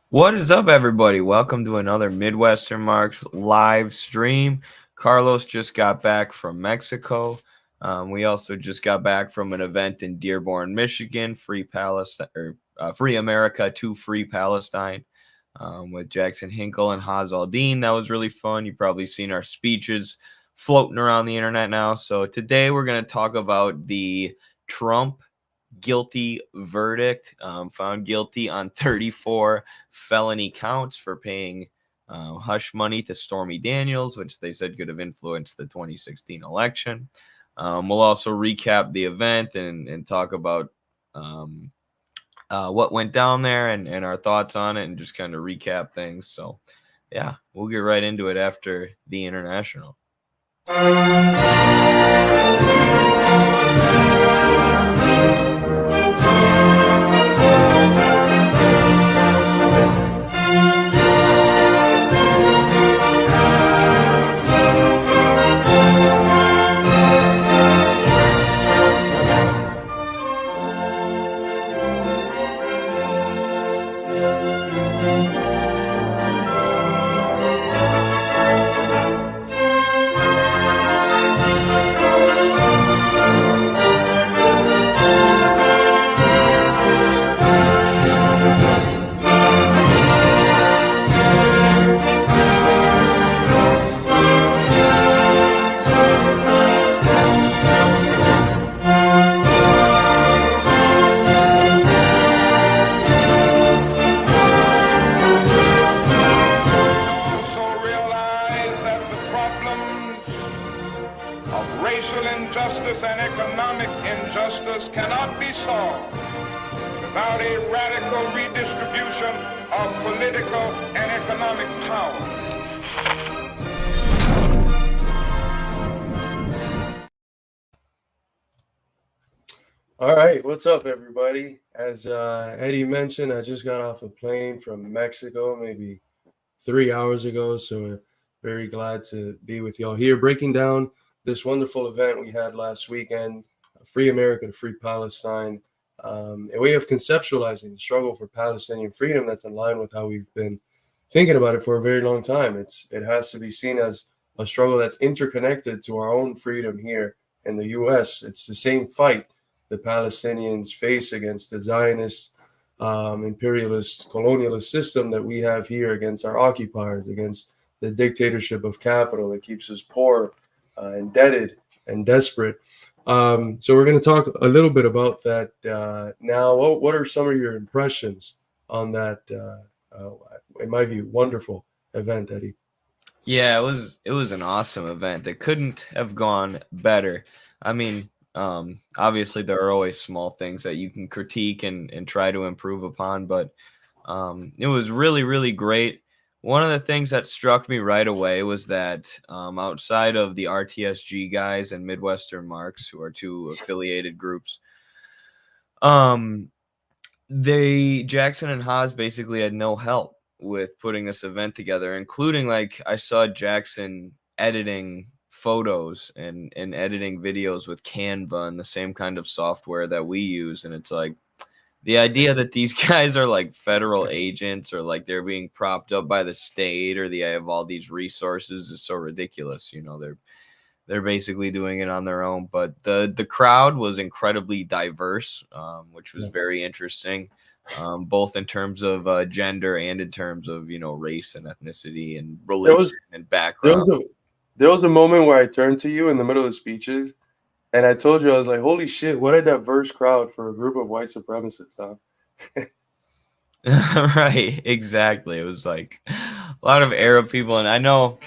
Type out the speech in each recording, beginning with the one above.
What is up, everybody? Welcome to another Midwestern Marks live stream. Carlos just got back from Mexico. We also just got back from an event in Dearborn, Michigan, Free Palestine or Free America to Free Palestine, with Jackson Hinkle and Haz Aldin. That was really fun. You've probably seen our speeches floating around the internet now. So today we're going to talk about the Trump guilty verdict, found guilty on 34 felony counts for paying hush money to Stormy Daniels, which they said could have influenced the 2016 election. We'll also recap the event and talk about what went down there and our thoughts on it and just kind of recap things. So, yeah, we'll get right into it after the international. Injustice and economic injustice cannot be solved without a radical redistribution of political and economic power. All right, what's up, everybody? As Eddie mentioned, I just got off a plane from Mexico maybe 3 hours ago, so we're very glad to be with y'all here, breaking down this wonderful event we had last weekend, Free America to Free Palestine, a way of conceptualizing the struggle for Palestinian freedom that's in line with how we've been thinking about it for a very long time. It has to be seen as a struggle that's interconnected to our own freedom here in the U.S. It's the same fight the Palestinians face against the Zionist, imperialist, colonialist system that we have here against our occupiers, against the dictatorship of capital that keeps us poor, indebted, and desperate. So we're going to talk a little bit about that now. What are some of your impressions on that, in my view, wonderful event, Eddie? Yeah, it was an awesome event. It couldn't have gone better. I mean, obviously there are always small things that you can critique and try to improve upon, but it was really, really great. One of the things that struck me right away was that outside of the RTSG guys and Midwestern Marks, who are two affiliated groups, um, Jackson and Haas basically had no help with putting this event together, including like I saw Jackson editing photos and editing videos with Canva and the same kind of software that we use. And it's like the idea that these guys are like federal agents or like they're being propped up by the state or they have all these resources is so ridiculous. You know, they're basically doing it on their own. But the crowd was incredibly diverse, which was very interesting, both in terms of gender and in terms of, you know, race and ethnicity and religion and background. There was a moment where I turned to you in the middle of the speeches, and I told you, I was like, holy shit, what a diverse crowd for a group of white supremacists, huh? Right, exactly. It was like a lot of Arab people. And I know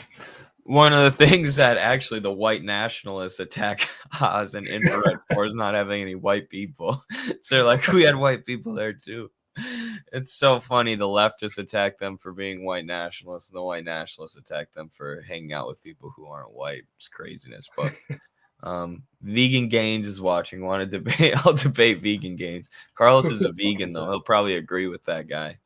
one of the things that actually the white nationalists attack Oz and infrared for is not having any white people. So they're like, we had white people there too. It's so funny. The leftists attack them for being white nationalists, and the white nationalists attack them for hanging out with people who aren't white. It's craziness. But Vegan Gains is watching. Want to debate? I'll debate Vegan Gains. Carlos is a vegan though. He'll probably agree with that guy.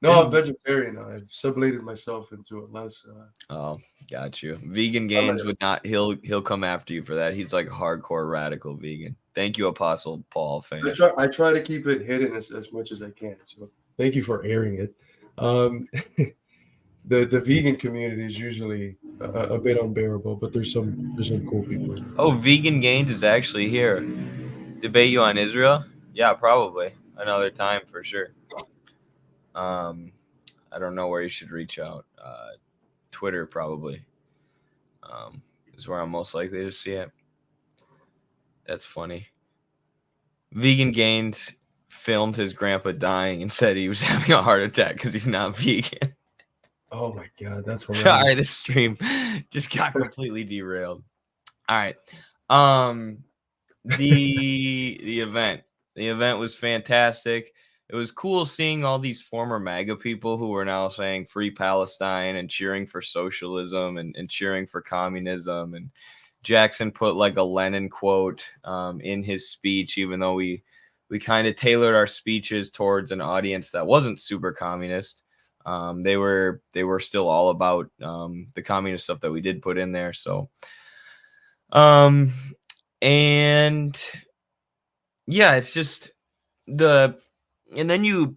No, I'm vegetarian now. I've sublated myself into it less. Oh, got you. Vegan Gains would not. He'll come after you for that. He's like a hardcore radical vegan. Thank you, Apostle Paul fan. I try to keep it hidden as much as I can. So thank you for airing it. Um, the vegan community is usually a bit unbearable, but there's some cool people in there. Oh, Vegan Gains is actually here. Debate you on Israel? Yeah, probably another time for sure. I don't know where you should reach out. Twitter probably is where I'm most likely to see it. That's funny. Vegan Gains filmed his grandpa dying and said he was having a heart attack because he's not vegan. Oh my god, that's horrendous. Sorry, this stream just got completely derailed. All right. The event. The event was fantastic. It was cool seeing all these former MAGA people who were now saying free Palestine and cheering for socialism and cheering for communism. And Jackson put like a Lenin quote in his speech, even though we kind of tailored our speeches towards an audience that wasn't super communist. They were still all about the communist stuff that we did put in there. So, and yeah, it's just and then you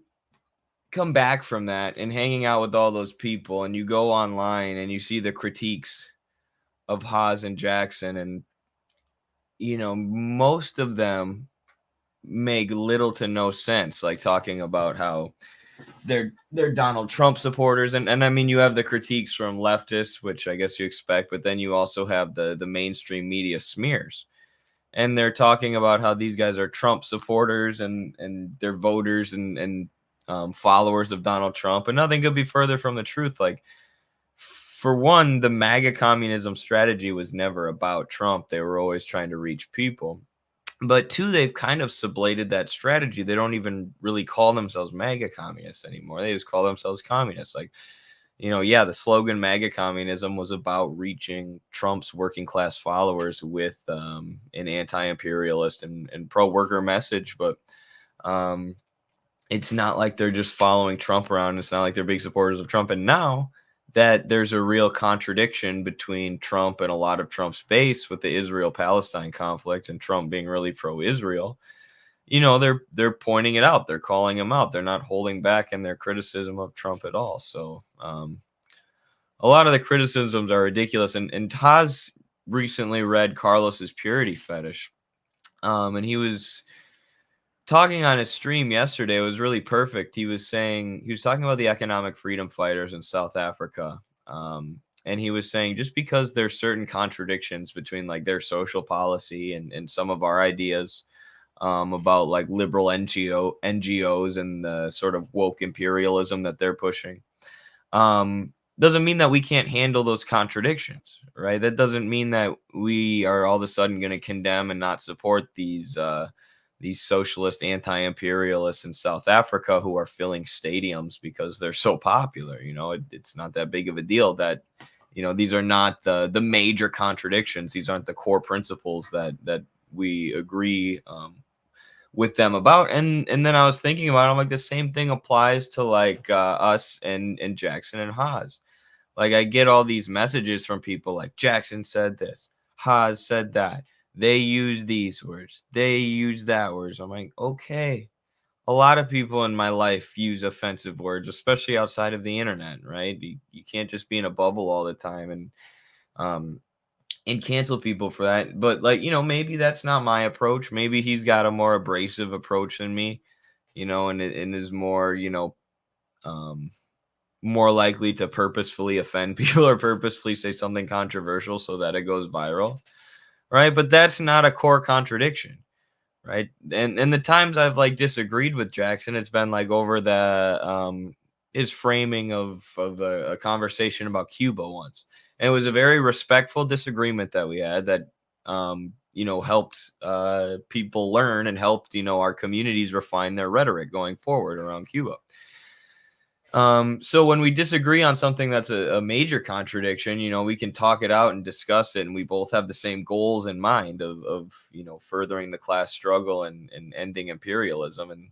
come back from that and hanging out with all those people, and you go online and you see the critiques of Haas and Jackson, and most of them make little to no sense, like talking about how they're Donald Trump supporters, and I mean, you have the critiques from leftists, which I guess you expect, but then you also have the mainstream media smears, and they're talking about how these guys are Trump supporters and they're voters and followers of Donald Trump, and nothing could be further from the truth. Like, for one, the MAGA communism strategy was never about Trump. They were always trying to reach people. But two, they've kind of sublated that strategy. They don't even really call themselves MAGA communists anymore. They just call themselves communists. Like, the slogan MAGA communism was about reaching Trump's working class followers with an anti-imperialist and pro-worker message. But it's not like they're just following Trump around. It's not like they're big supporters of Trump. And now that there's a real contradiction between Trump and a lot of Trump's base with the Israel-Palestine conflict and Trump being really pro-Israel, they're pointing it out. They're calling him out. They're not holding back in their criticism of Trump at all. So a lot of the criticisms are ridiculous. And Taz recently read Carlos's Purity Fetish. And he was talking on his stream yesterday. It was really perfect. He was talking about the economic freedom fighters in South Africa. And he was saying, just because there's certain contradictions between like their social policy and some of our ideas about like liberal NGOs and the sort of woke imperialism that they're pushing, doesn't mean that we can't handle those contradictions, right? That doesn't mean that we are all of a sudden going to condemn and not support these socialist anti-imperialists in South Africa who are filling stadiums because they're so popular. It's not that big of a deal. That these are not the major contradictions. These aren't the core principles that we agree with them about. And then I was thinking about it, I'm like, the same thing applies to like us and Jackson and Haas. Like, I get all these messages from people like, Jackson said this, Haas said that, they use these words, they use that words. I'm like, okay, a lot of people in my life use offensive words, especially outside of the internet, right? You can't just be in a bubble all the time and cancel people for that. But like, maybe that's not my approach. Maybe he's got a more abrasive approach than me, and is more, more likely to purposefully offend people or purposefully say something controversial so that it goes viral, right? But that's not a core contradiction, right? And the times I've like disagreed with Jackson, it's been like over the his framing of a conversation about Cuba once, and it was a very respectful disagreement that we had that helped people learn and helped our communities refine their rhetoric going forward around Cuba. So when we disagree on something that's a major contradiction, we can talk it out and discuss it, and we both have the same goals in mind of furthering the class struggle and ending imperialism. And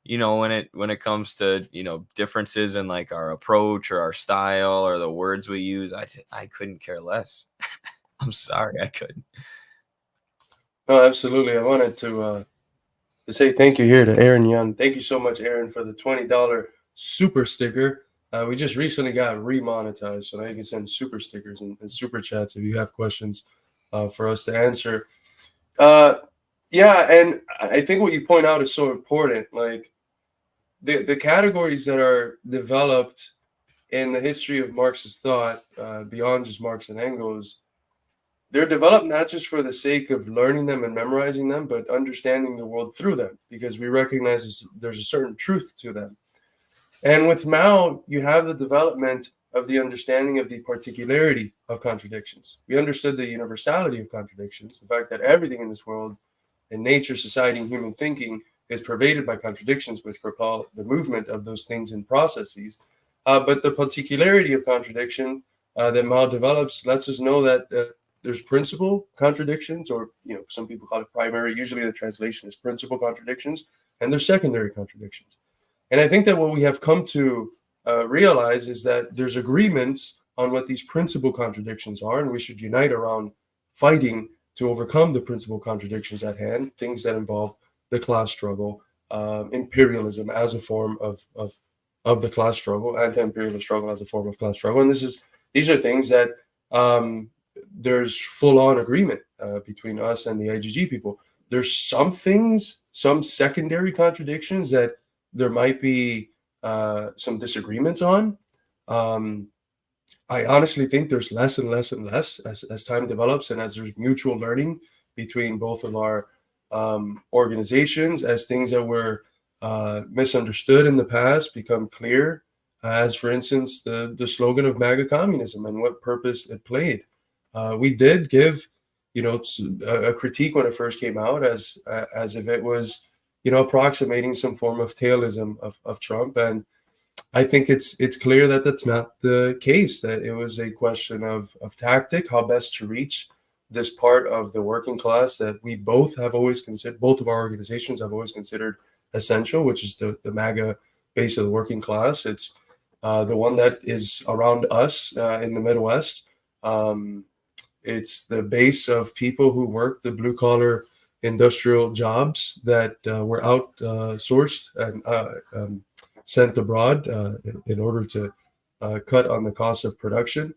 when it comes to differences in like our approach or our style or the words we use, I couldn't care less. I'm sorry, I couldn't. No, absolutely. I wanted to say thank you here to Aaron Young. Thank you so much, Aaron, for the $20 super sticker. We just recently got remonetized, so now you can send super stickers and super chats if you have questions for us to answer. Yeah, and I think what you point out is so important. Like the categories that are developed in the history of Marxist thought, beyond just Marx and Engels, they're developed not just for the sake of learning them and memorizing them, but understanding the world through them, because we recognize there's a certain truth to them. And with Mao, you have the development of the understanding of the particularity of contradictions. We understood the universality of contradictions, the fact that everything in this world, in nature, society, and human thinking, is pervaded by contradictions, which propel the movement of those things in processes. But the particularity of contradiction that Mao develops lets us know that there's principal contradictions, or some people call it primary. Usually, the translation is principal contradictions, and there's secondary contradictions. And I think that what we have come to realize is that there's agreements on what these principal contradictions are, and we should unite around fighting to overcome the principal contradictions at hand, things that involve the class struggle, imperialism as a form of the class struggle, anti-imperialist struggle as a form of class struggle. And these are things that there's full-on agreement between us and the IGG people. There's some things, some secondary contradictions that there might be some disagreements on. I honestly think there's less and less and less as time develops, and as there's mutual learning between both of our organizations, as things that were misunderstood in the past become clear, as for instance the slogan of MAGA communism and what purpose it played. We did give a critique when it first came out as if it was approximating some form of tailism of Trump, and I think it's clear that that's not the case, that it was a question of tactic, how best to reach this part of the working class that we both have always considered, both of our organizations have always considered essential, which is the MAGA base of the working class. It's the one that is around us in the Midwest. It's the base of people who work the blue-collar industrial jobs that were outsourced and sent abroad in order to cut on the cost of production.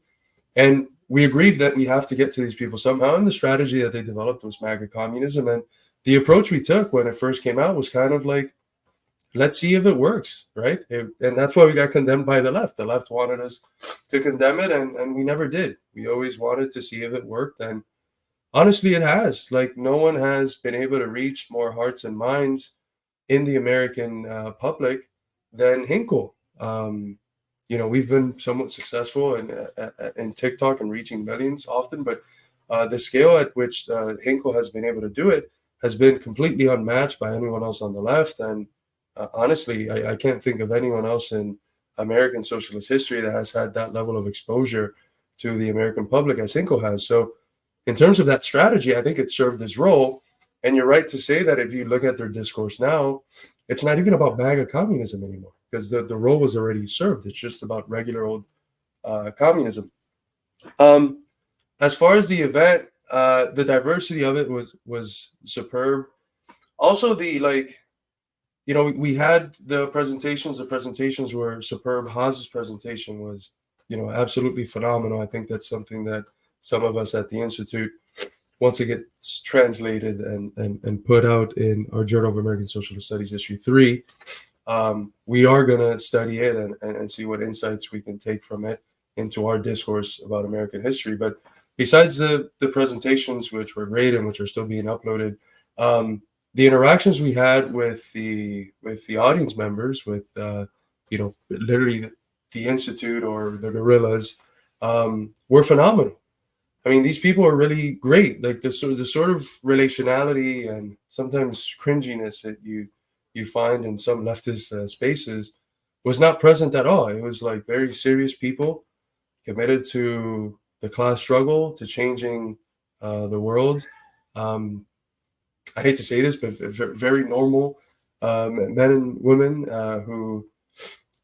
And we agreed that we have to get to these people somehow, and the strategy that they developed was MAGA communism. And the approach we took when it first came out was kind of like, let's see if it works, right? And that's why we got condemned by the left. The left wanted us to condemn it, and we never did. We always wanted to see if it worked, and honestly, it has. Like, no one has been able to reach more hearts and minds in the American public than Hinkle. We've been somewhat successful in TikTok and reaching millions often, but the scale at which Hinkle has been able to do it has been completely unmatched by anyone else on the left. And honestly, I can't think of anyone else in American socialist history that has had that level of exposure to the American public as Hinkle has. So in terms of that strategy, I think it served its role. And you're right to say that if you look at their discourse now, it's not even about MAGA communism anymore, because the role was already served. It's just about regular old communism. As far as the event, the diversity of it was superb. Also, we had the presentations. The presentations were superb. Haas's presentation was, absolutely phenomenal. I think that's something that some of us at the Institute, once it gets translated and put out in our Journal of American Socialist Studies issue 3, we are going to study it and see what insights we can take from it into our discourse about American history. But besides the presentations, which were great and which are still being uploaded, the interactions we had with the audience members, with literally the Institute or the guerrillas, were phenomenal. I mean, these people are really great. Like the sort of relationality and sometimes cringiness that you find in some leftist spaces was not present at all. It was like very serious people committed to the class struggle, to changing the world. I hate to say this, but very normal men and women who,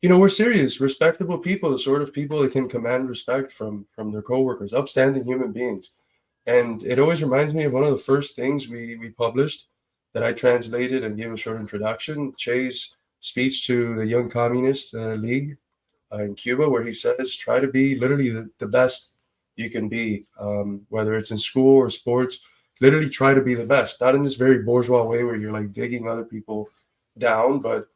were serious, respectable people, the sort of people that can command respect from their coworkers, upstanding human beings. And it always reminds me of one of the first things we published that I translated and gave a short introduction, Che's speech to the Young Communist League in Cuba, where he says, try to be literally the best you can be, whether it's in school or sports. Literally try to be the best, not in this very bourgeois way where you're like digging other people down, but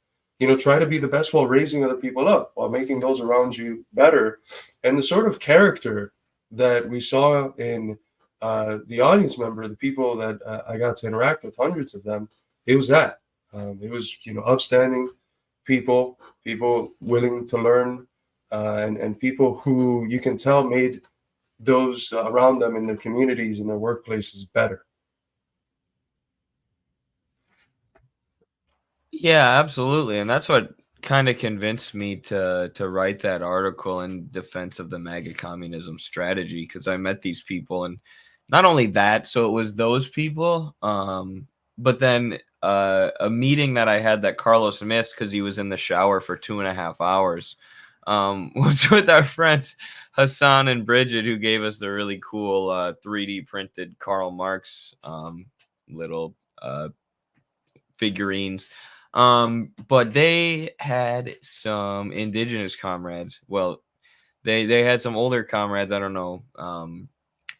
try to be the best while raising other people up, while making those around you better. And the sort of character that we saw in the audience member, the people that I got to interact with, hundreds of them, it was that. It was, upstanding people willing to learn, and people who you can tell made those around them in their communities and their workplaces better. Yeah, absolutely. And that's what kind of convinced me to write that article in defense of the MAGA communism strategy, because I met these people, and not only that, so it was those people, but then a meeting that I had that Carlos missed because he was in the shower for 2.5 hours, was with our friends Hassan and Bridget, who gave us the really cool 3D printed Karl Marx little figurines. But they had some indigenous comrades. Well, they had some older comrades. I don't know.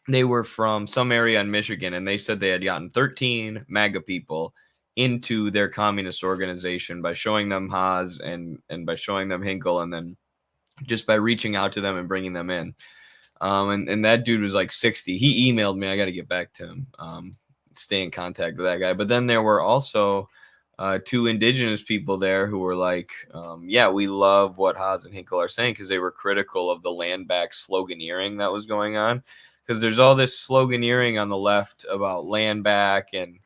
They were from some area in Michigan, and they said they had gotten 13 MAGA people into their communist organization by showing them Haas and by showing them Hinkle, and then just by reaching out to them and bringing them in. And that dude was like 60. He emailed me. I got to get back to him. Stay in contact with that guy. But then there were also 2 indigenous people there who were like, yeah, we love what Haas and Hinkle are saying, because they were critical of the land back sloganeering that was going on. Because there's all this sloganeering on the left about land back and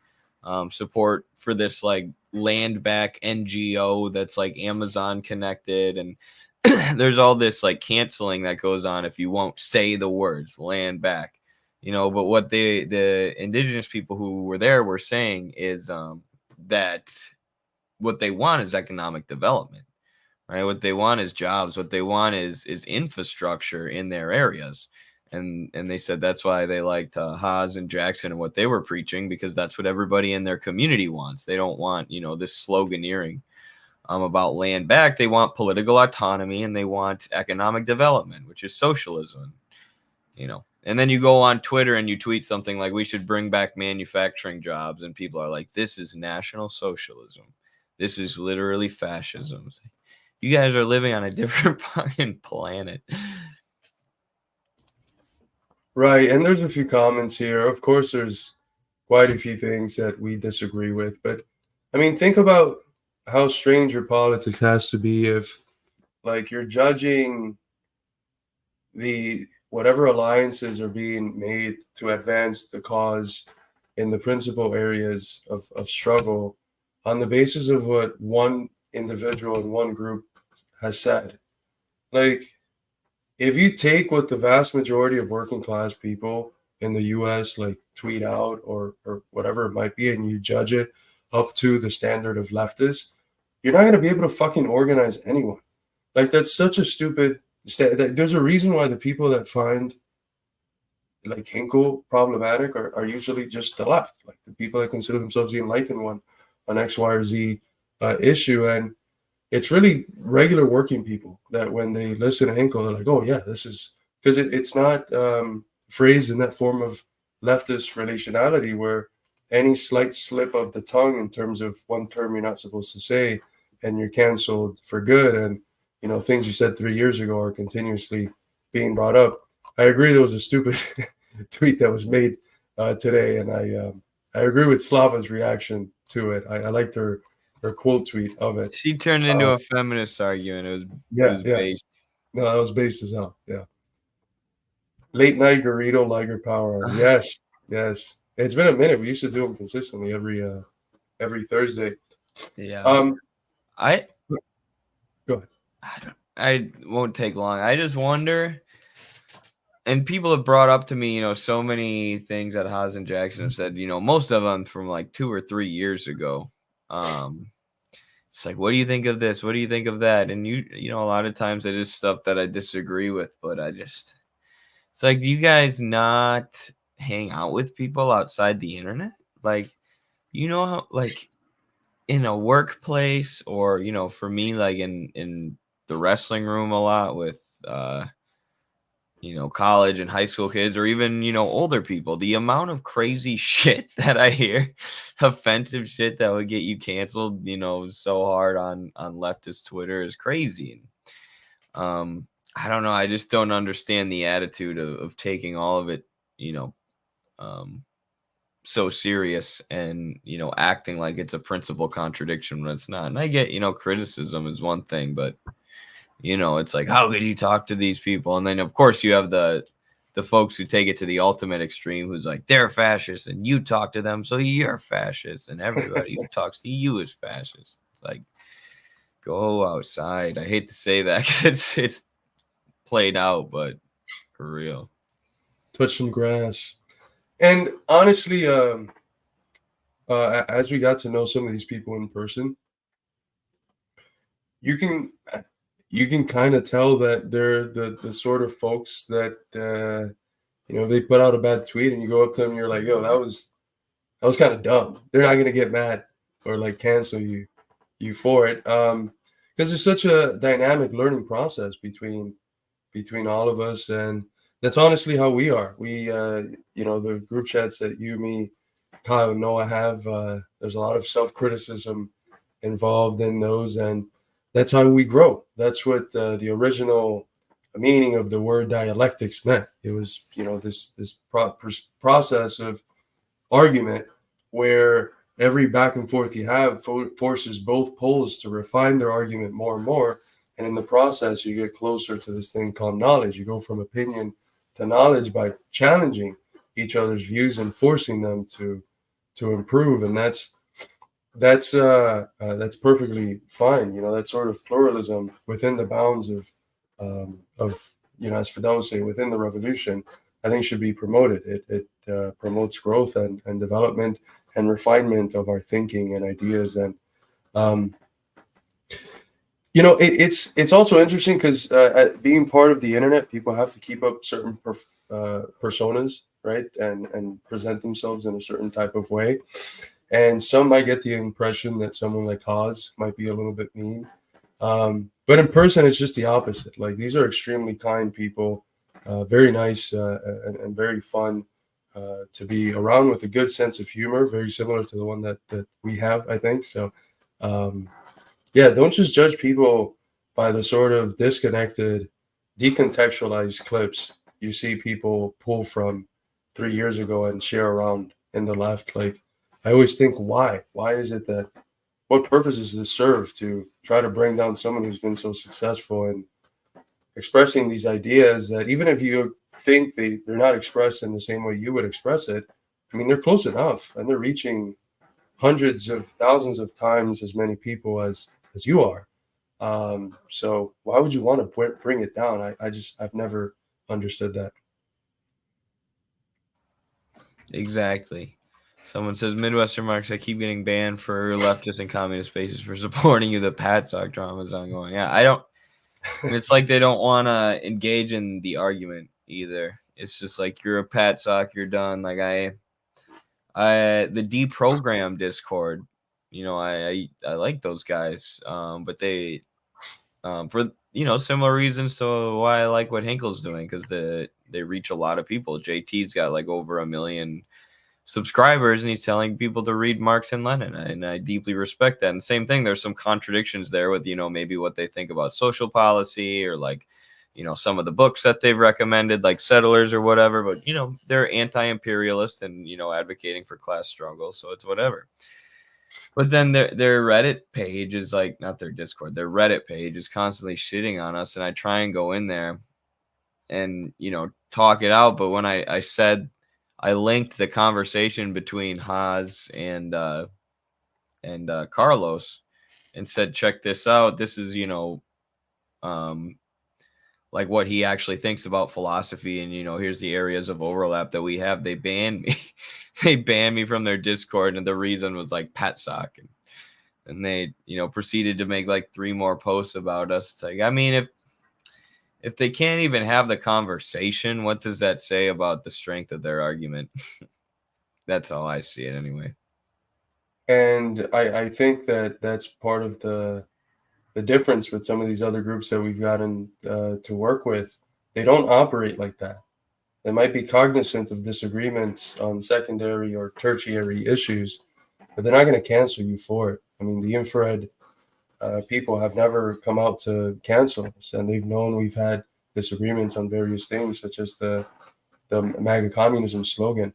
support for this like land back NGO that's like Amazon connected, and there's all this like canceling that goes on if you won't say the words land back, but what the indigenous people who were there were saying is that what they want is economic development, right? What they want is jobs. What they want is infrastructure in their areas. And they said that's why they liked Haas and Jackson and what they were preaching, because that's what everybody in their community wants. They don't want, this sloganeering about land back. They want political autonomy, and they want economic development, which is socialism, And then you go on Twitter and you tweet something like, we should bring back manufacturing jobs, and people are like, this is National Socialism. This is literally fascism. You guys are living on a different fucking planet. Right. And there's a few comments here. Of course, there's quite a few things that we disagree with. But I mean, think about how strange your politics has to be if, like, you're judging the whatever alliances are being made to advance the cause in the principal areas of struggle on the basis of what one individual and one group has said. Like, if you take what the vast majority of working class people in the US like tweet out or whatever it might be, and you judge it up to the standard of leftists, you're not going to be able to fucking organize anyone. Like, that's such a stupid there's a reason why the people that find like Hinkle problematic are usually just the left, like the people that consider themselves the enlightened one on X, Y, or Z issue. And it's really regular working people that when they listen to Hinkle, they're like, oh yeah, this is because it's not phrased in that form of leftist relationality where any slight slip of the tongue in terms of one term you're not supposed to say and you're canceled for good. And things you said 3 years ago are continuously being brought up. I agree there was a stupid tweet that was made today, and I agree with Slava's reaction to it. I liked her quote tweet of it. She turned into a feminist argument. It was based. No, that was based as hell. Yeah. Late night Garrido Liger Power Hour. Yes. It's been a minute. We used to do them consistently every Thursday. Yeah. Go ahead. I won't take long. I just wonder, and people have brought up to me, so many things that Haas and Jackson have said, most of them from like 2 or 3 years ago. It's like, what do you think of this? What do you think of that? And a lot of times it is stuff that I disagree with, but it's like, do you guys not hang out with people outside the internet? Like, how, like in a workplace or, for me, like in the wrestling room a lot with college and high school kids, or even, older people. The amount of crazy shit that I hear, offensive shit that would get you canceled, so hard on leftist Twitter is crazy. I don't know. I just don't understand the attitude of taking all of it, so serious and, acting like it's a principal contradiction when it's not. And I get, criticism is one thing, but it's like, how could you talk to these people? And then, of course, you have the folks who take it to the ultimate extreme, who's like, they're fascists, and you talk to them, so you're fascist, and everybody who talks to you is fascist. It's like, go outside. I hate to say that because it's played out, but for real. Touch some grass. And honestly, as we got to know some of these people in person, you can kind of tell that they're the sort of folks that if they put out a bad tweet and you go up to them and you're like, yo, that was kind of dumb. They're not gonna get mad or like cancel you for it, because there's such a dynamic learning process between all of us, and that's honestly how we are. We the group chats that you, me, Kyle, and Noah have, there's a lot of self-criticism involved in those, and that's how we grow. That's what the original meaning of the word dialectics meant. It was, this process of argument where every back and forth you have forces both poles to refine their argument more and more. And in the process, you get closer to this thing called knowledge. You go from opinion to knowledge by challenging each other's views and forcing them to improve. And that's perfectly fine. That sort of pluralism within the bounds of as Fidel would say, within the revolution, I think should be promoted. It promotes growth and development and refinement of our thinking and ideas. And it's also interesting because being part of the internet, people have to keep up certain personas, right, and present themselves in a certain type of way. And some might get the impression that someone like Haas might be a little bit mean. But in person, it's just the opposite. Like, these are extremely kind people, very nice and very fun to be around, with a good sense of humor, very similar to the one that we have, I think. So, don't just judge people by the sort of disconnected, decontextualized clips you see people pull from 3 years ago and share around in the left. Like, I always think, why? Why is it that, what purpose does this serve to try to bring down someone who's been so successful in expressing these ideas that, even if you think they're not expressed in the same way you would express it, I mean, they're close enough and they're reaching hundreds of thousands of times as many people as you are. So why would you want to bring it down? I've never understood that. Exactly. Someone says, Midwestern Marks, I keep getting banned for leftist and communist spaces for supporting you. The Patsock drama is ongoing. Yeah, I don't. It's like they don't want to engage in the argument either. It's just like, you're a Patsock, you're done. Like, the deprogram Discord, I like those guys, but they, for similar reasons to why I like what Hinkle's doing, because they reach a lot of people. JT's got like over 1 million subscribers, and he's telling people to read Marx and Lenin, and I deeply respect that. And same thing, there's some contradictions there with maybe what they think about social policy, or like some of the books that they've recommended, like Settlers or whatever, but they're anti-imperialist and advocating for class struggle, so it's whatever. But then their Reddit page is like, not their Discord, their Reddit page is constantly shitting on us, and I try and go in there and talk it out. But when I said, I linked the conversation between Haas and Carlos and said, check this out. This is, like what he actually thinks about philosophy. And, here's the areas of overlap that we have. They banned me. They banned me from their Discord. And the reason was like Patsock. And they, proceeded to make like 3 more posts about us. It's like, I mean, if they can't even have the conversation, what does that say about the strength of their argument? That's how I see it anyway. And I think that that's part of the the difference with some of these other groups that we've gotten to work with, they don't operate like that. They might be cognizant of disagreements on secondary or tertiary issues, but they're not going to cancel you for it. I mean, the infrared people have never come out to cancel us, and they've known we've had disagreements on various things, such as the MAGA communism slogan.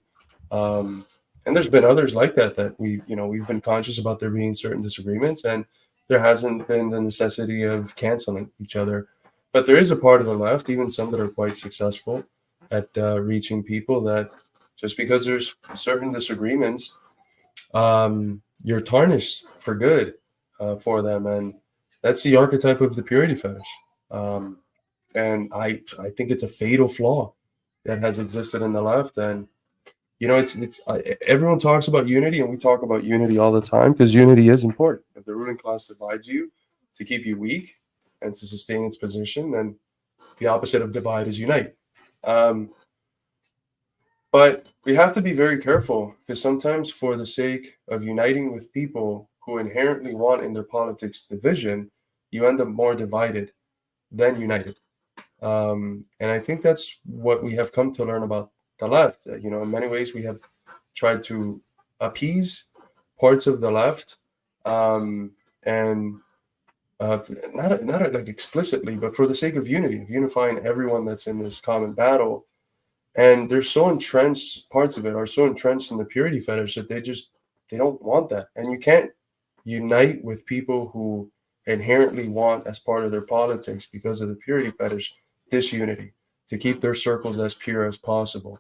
And there's been others like that we've been conscious about there being certain disagreements, and there hasn't been the necessity of canceling each other. But there is a part of the left, even some that are quite successful at reaching people, that just because there's certain disagreements, you're tarnished for good for them. And that's the archetype of the purity fetish. And I think it's a fatal flaw that has existed in the left. And everyone talks about unity, and we talk about unity all the time because unity is important. If the ruling class divides you to keep you weak and to sustain its position, then the opposite of divide is unite. But we have to be very careful, because sometimes, for the sake of uniting with people who inherently want in their politics division, you end up more divided than united. And I think that's what we have come to learn about the left. In many ways, we have tried to appease parts of the left, and not like explicitly, but for the sake of unity, of unifying everyone that's in this common battle. And they're so entrenched, parts of it are so entrenched in the purity fetish that they don't want that. And you can't unite with people who inherently want, as part of their politics, because of the purity fetish, disunity, to keep their circles as pure as possible.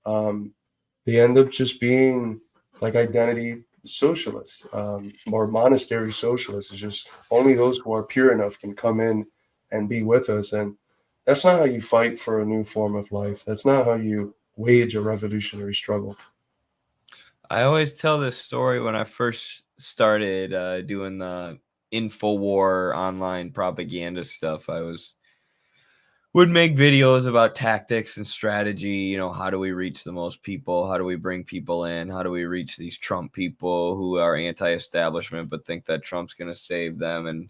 They end up just being like identity socialists, or monastery socialists. It's just only those who are pure enough can come in and be with us. And that's not how you fight for a new form of life. That's not how you wage a revolutionary struggle. I always tell this story when I first started doing the InfoWar online propaganda stuff. Would make videos about tactics and strategy. How do we reach the most people? How do we bring people in? How do we reach these Trump people who are anti-establishment but think that Trump's going to save them? And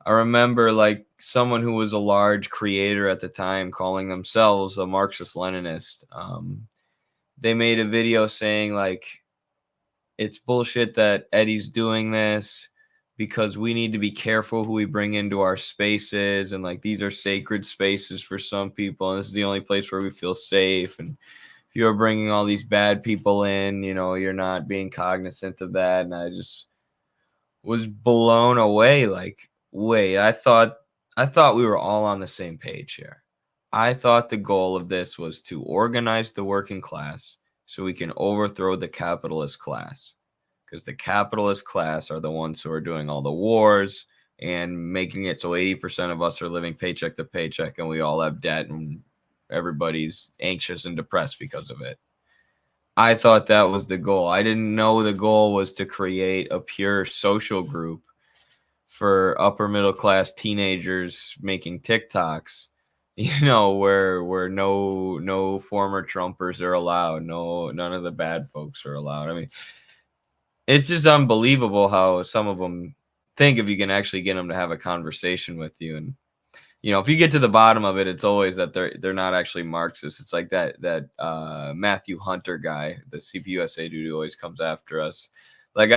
I remember, like, someone who was a large creator at the time calling themselves a Marxist-Leninist. They made a video saying, like, it's bullshit that Eddie's doing this because we need to be careful who we bring into our spaces. And, like, these are sacred spaces for some people, and this is the only place where we feel safe. And if you're bringing all these bad people in, you're not being cognizant of that. And I just was blown away. Like, wait, I thought we were all on the same page here. I thought the goal of this was to organize the working class so we can overthrow the capitalist class, because the capitalist class are the ones who are doing all the wars and making it so 80% of us are living paycheck to paycheck, and we all have debt, and everybody's anxious and depressed because of it. I thought that was the goal. I didn't know the goal was to create a pure social group for upper middle class teenagers making TikToks, where no former Trumpers are allowed, none of the bad folks are allowed. I mean, it's just unbelievable how some of them think if you can actually get them to have a conversation with you. And if you get to the bottom of it, it's always that they're not actually Marxists. It's like that Matthew Hunter guy, the CPUSA dude who always comes after us. Like,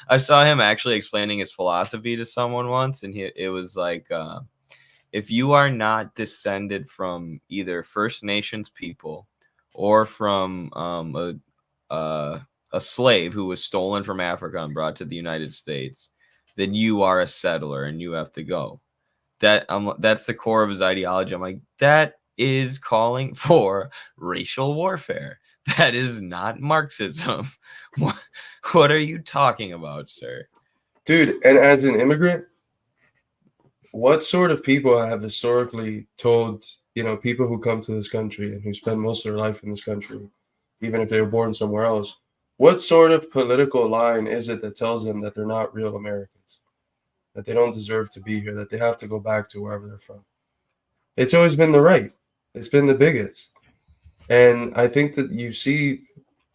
I saw him actually explaining his philosophy to someone once, and it was like, if you are not descended from either First Nations people or from a slave who was stolen from Africa and brought to the United States, then you are a settler and you have to go. That's the core of his ideology. I'm like, that is calling for racial warfare. That is not Marxism. What are you talking about, sir? Dude, and as an immigrant, what sort of people have historically told, people who come to this country and who spend most of their life in this country, even if they were born somewhere else, what sort of political line is it that tells them that they're not real Americans, that they don't deserve to be here, that they have to go back to wherever they're from? It's always been the right. It's been the bigots. And I think that you see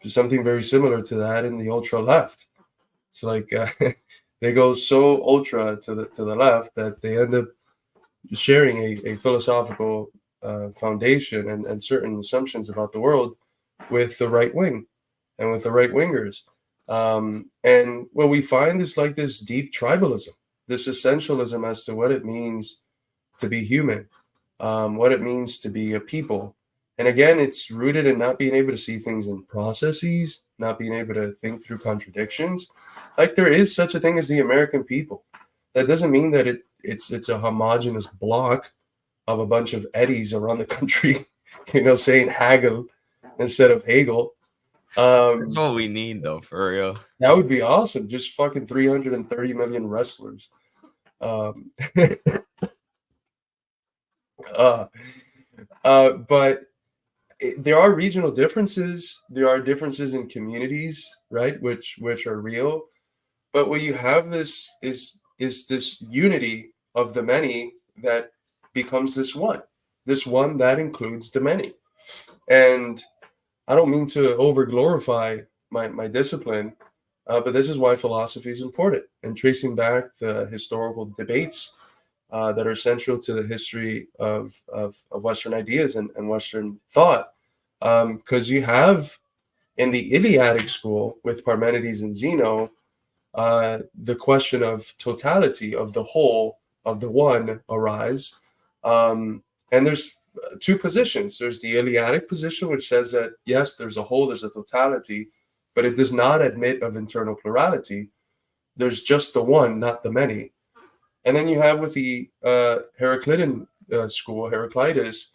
something very similar to that in the ultra left. It's like they go so ultra to the left that they end up sharing a philosophical foundation and certain assumptions about the world with the right wing and with the right wingers. And what we find is like this deep tribalism, this essentialism as to what it means to be human, what it means to be a people. And again, it's rooted in not being able to see things in processes, not being able to think through contradictions. Like there is such a thing as the American people. That doesn't mean that it's a homogenous block of a bunch of eddies around the country, saying Hegel instead of Hegel. That's what we need, though, for real. That would be awesome. Just fucking 330 million wrestlers. Um, but there are regional differences. There are differences in communities, right? Which are real. But what you have is this unity of the many that becomes this one that includes the many. And I don't mean to over glorify my discipline, but this is why philosophy is important, and tracing back the historical debates that are central to the history of Western ideas and Western thought. Because you have in the Iliadic school with Parmenides and Zeno, the question of totality, of the whole, of the one arise. And there's two positions. There's the Iliadic position, which says that, yes, there's a whole, there's a totality, but it does not admit of internal plurality. There's just the one, not the many. And then you have with the Heraclitean school, Heraclitus,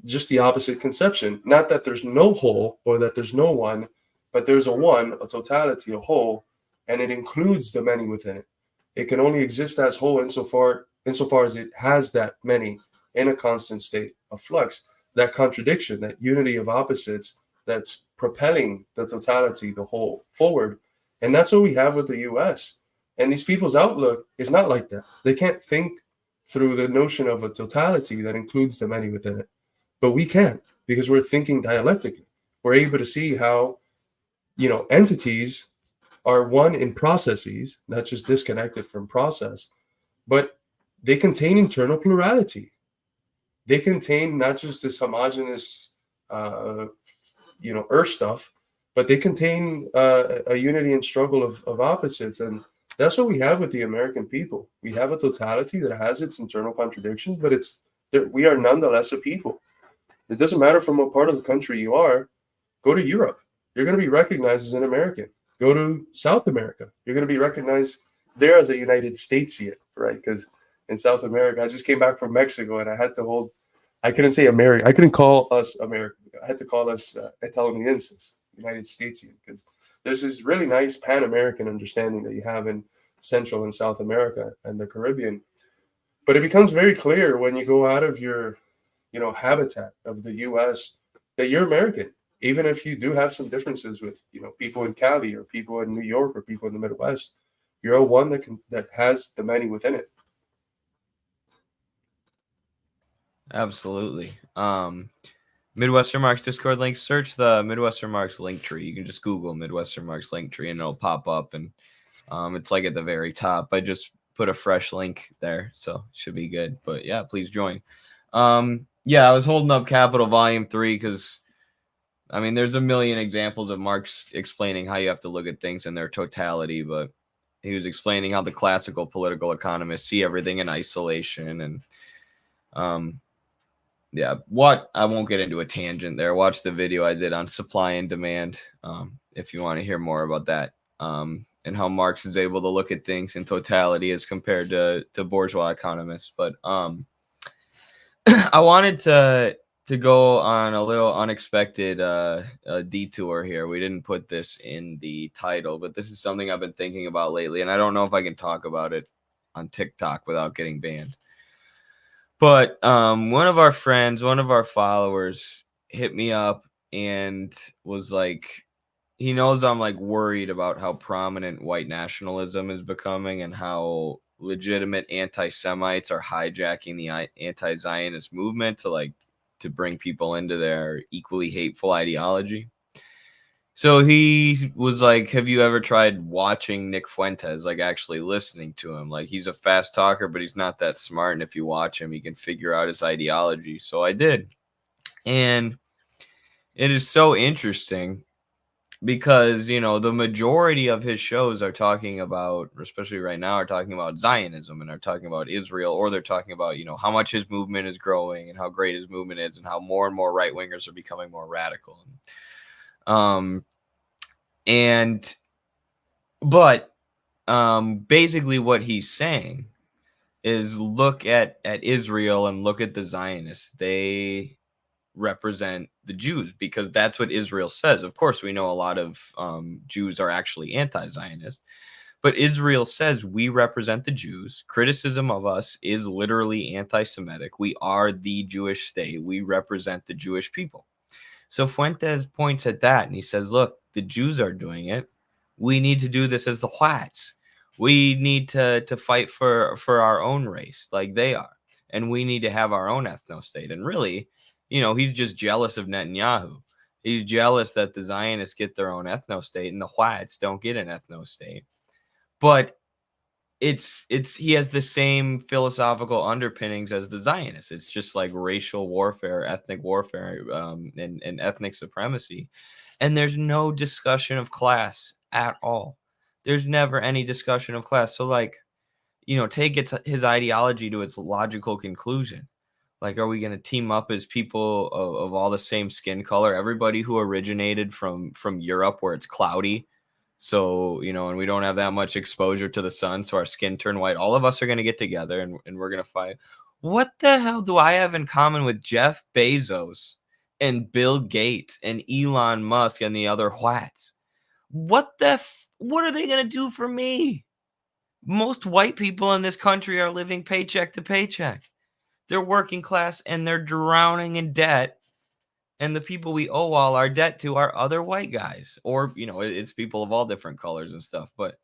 just the opposite conception. Not that there's no whole or that there's no one, but there's a one, a totality, a whole, and it includes the many within it. It can only exist as whole insofar as it has that many in a constant state of flux. That contradiction, that unity of opposites, that's propelling the totality, the whole, forward. And that's what we have with the US. And these people's outlook is not like that. They can't think through the notion of a totality that includes the many within it. But we can, because we're thinking dialectically. We're able to see how, entities are one in processes, not just disconnected from process, but they contain internal plurality. They contain not just this homogeneous, earth stuff, but they contain a unity and struggle of opposites. And that's what we have with the American people. We have a totality that has its internal contradictions, but we are nonetheless a people. It doesn't matter from what part of the country you are. Go to Europe. You're going to be recognized as an American. Go to South America. You're going to be recognized there as a United Statesian, right? Because in South America, I just came back from Mexico and I couldn't say America. I couldn't call us American. I had to call us Estadounidenses, United Statesian, because there's this really nice Pan-American understanding that you have in Central and South America and the Caribbean. But it becomes very clear when you go out of your habitat of the U.S. that you're American, even if you do have some differences with people in Cali or people in New York or people in the Midwest. You're a one that has the many within it. Absolutely. Midwestern Marx Discord link. Search the Midwestern Marx link tree. You can just Google Midwestern Marx link tree and it'll pop up, and it's like at the very top. I just put a fresh link there, so it should be good. But yeah, please join. Yeah, I was holding up Capital Volume 3 because, there's a million examples of Marx explaining how you have to look at things in their totality, but he was explaining how the classical political economists see everything in isolation. And yeah, I won't get into a tangent there. Watch the video I did on supply and demand if you want to hear more about that, and how Marx is able to look at things in totality as compared to bourgeois economists. But I wanted to go on a little unexpected detour here. We didn't put this in the title, but this is something I've been thinking about lately, and I don't know if I can talk about it on TikTok without getting banned. But one of our friends, one of our followers hit me up and was like, he knows I'm like worried about how prominent white nationalism is becoming and how legitimate anti-Semites are hijacking the anti-Zionist movement to bring people into their equally hateful ideology. So he was like, "Have you ever tried watching Nick Fuentes? Like actually listening to him? Like he's a fast talker, but he's not that smart. And if you watch him, he can figure out his ideology." So I did, and it is so interesting because the majority of his shows are talking about, especially right now, are talking about Zionism and are talking about Israel, or they're talking about how much his movement is growing and how great his movement is and how more and more right wingers are becoming more radical. Um, and but basically what he's saying is look at Israel and look at the Zionists. They represent the Jews because that's what Israel says. Of course, we know a lot of Jews are actually anti-Zionist, but Israel says we represent the Jews. Criticism of us is literally anti-Semitic. We are the Jewish state. We represent the Jewish people. So Fuentes points at that and he says, look, the Jews are doing it. We need to do this as the whites. We need to fight for our own race like they are. And we need to have our own ethno-state. And really, he's just jealous of Netanyahu. He's jealous that the Zionists get their own ethno-state and the whites don't get an ethno-state. But it's he has the same philosophical underpinnings as the Zionists. It's just like racial warfare, ethnic warfare, and ethnic supremacy. And there's no discussion of class at all. There's never any discussion of class. So take his ideology to its logical conclusion. Like, are we going to team up as people of all the same skin color? Everybody who originated from Europe where it's cloudy. So, and we don't have that much exposure to the sun, so our skin turn white. All of us are going to get together and we're going to fight. What the hell do I have in common with Jeff Bezos and Bill Gates and Elon Musk and the other whites? What are they going to do for me? Most white people in this country are living paycheck to paycheck. They're working class and they're drowning in debt. And the people we owe all our debt to are other white guys, or it's people of all different colors and stuff. But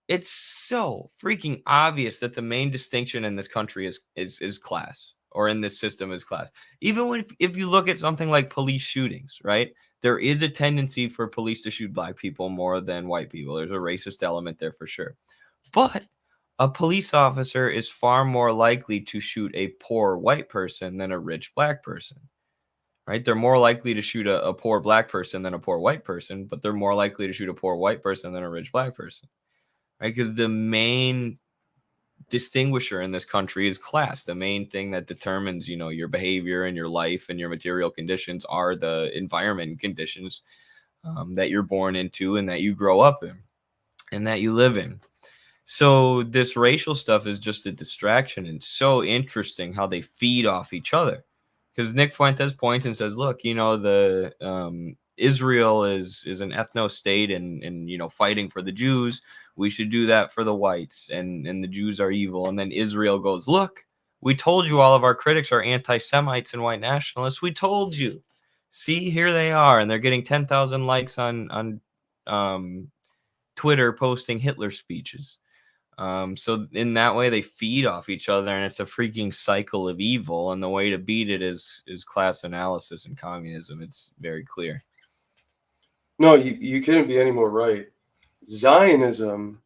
it's so freaking obvious that the main distinction in this country is class, or in this system is class. Even if you look at something like police shootings, right? There is a tendency for police to shoot black people more than white people. There's a racist element there for sure. But a police officer is far more likely to shoot a poor white person than a rich black person. Right? They're more likely to shoot a poor black person than a poor white person, but they're more likely to shoot a poor white person than a rich black person. Right? Because the main distinguisher in this country is class. The main thing that determines, your behavior and your life and your material conditions are the environment conditions that you're born into and that you grow up in and that you live in. So this racial stuff is just a distraction, and so interesting how they feed off each other. Because Nick Fuentes points and says, look, the Israel is an ethno state and fighting for the Jews. We should do that for the whites, and the Jews are evil. And then Israel goes, look, we told you all of our critics are anti-Semites and white nationalists. We told you. See, here they are, and they're getting 10,000 likes on Twitter posting Hitler speeches. So in that way, they feed off each other, and it's a freaking cycle of evil. And the way to beat it is class analysis and communism. It's very clear. No, you couldn't be any more right. Zionism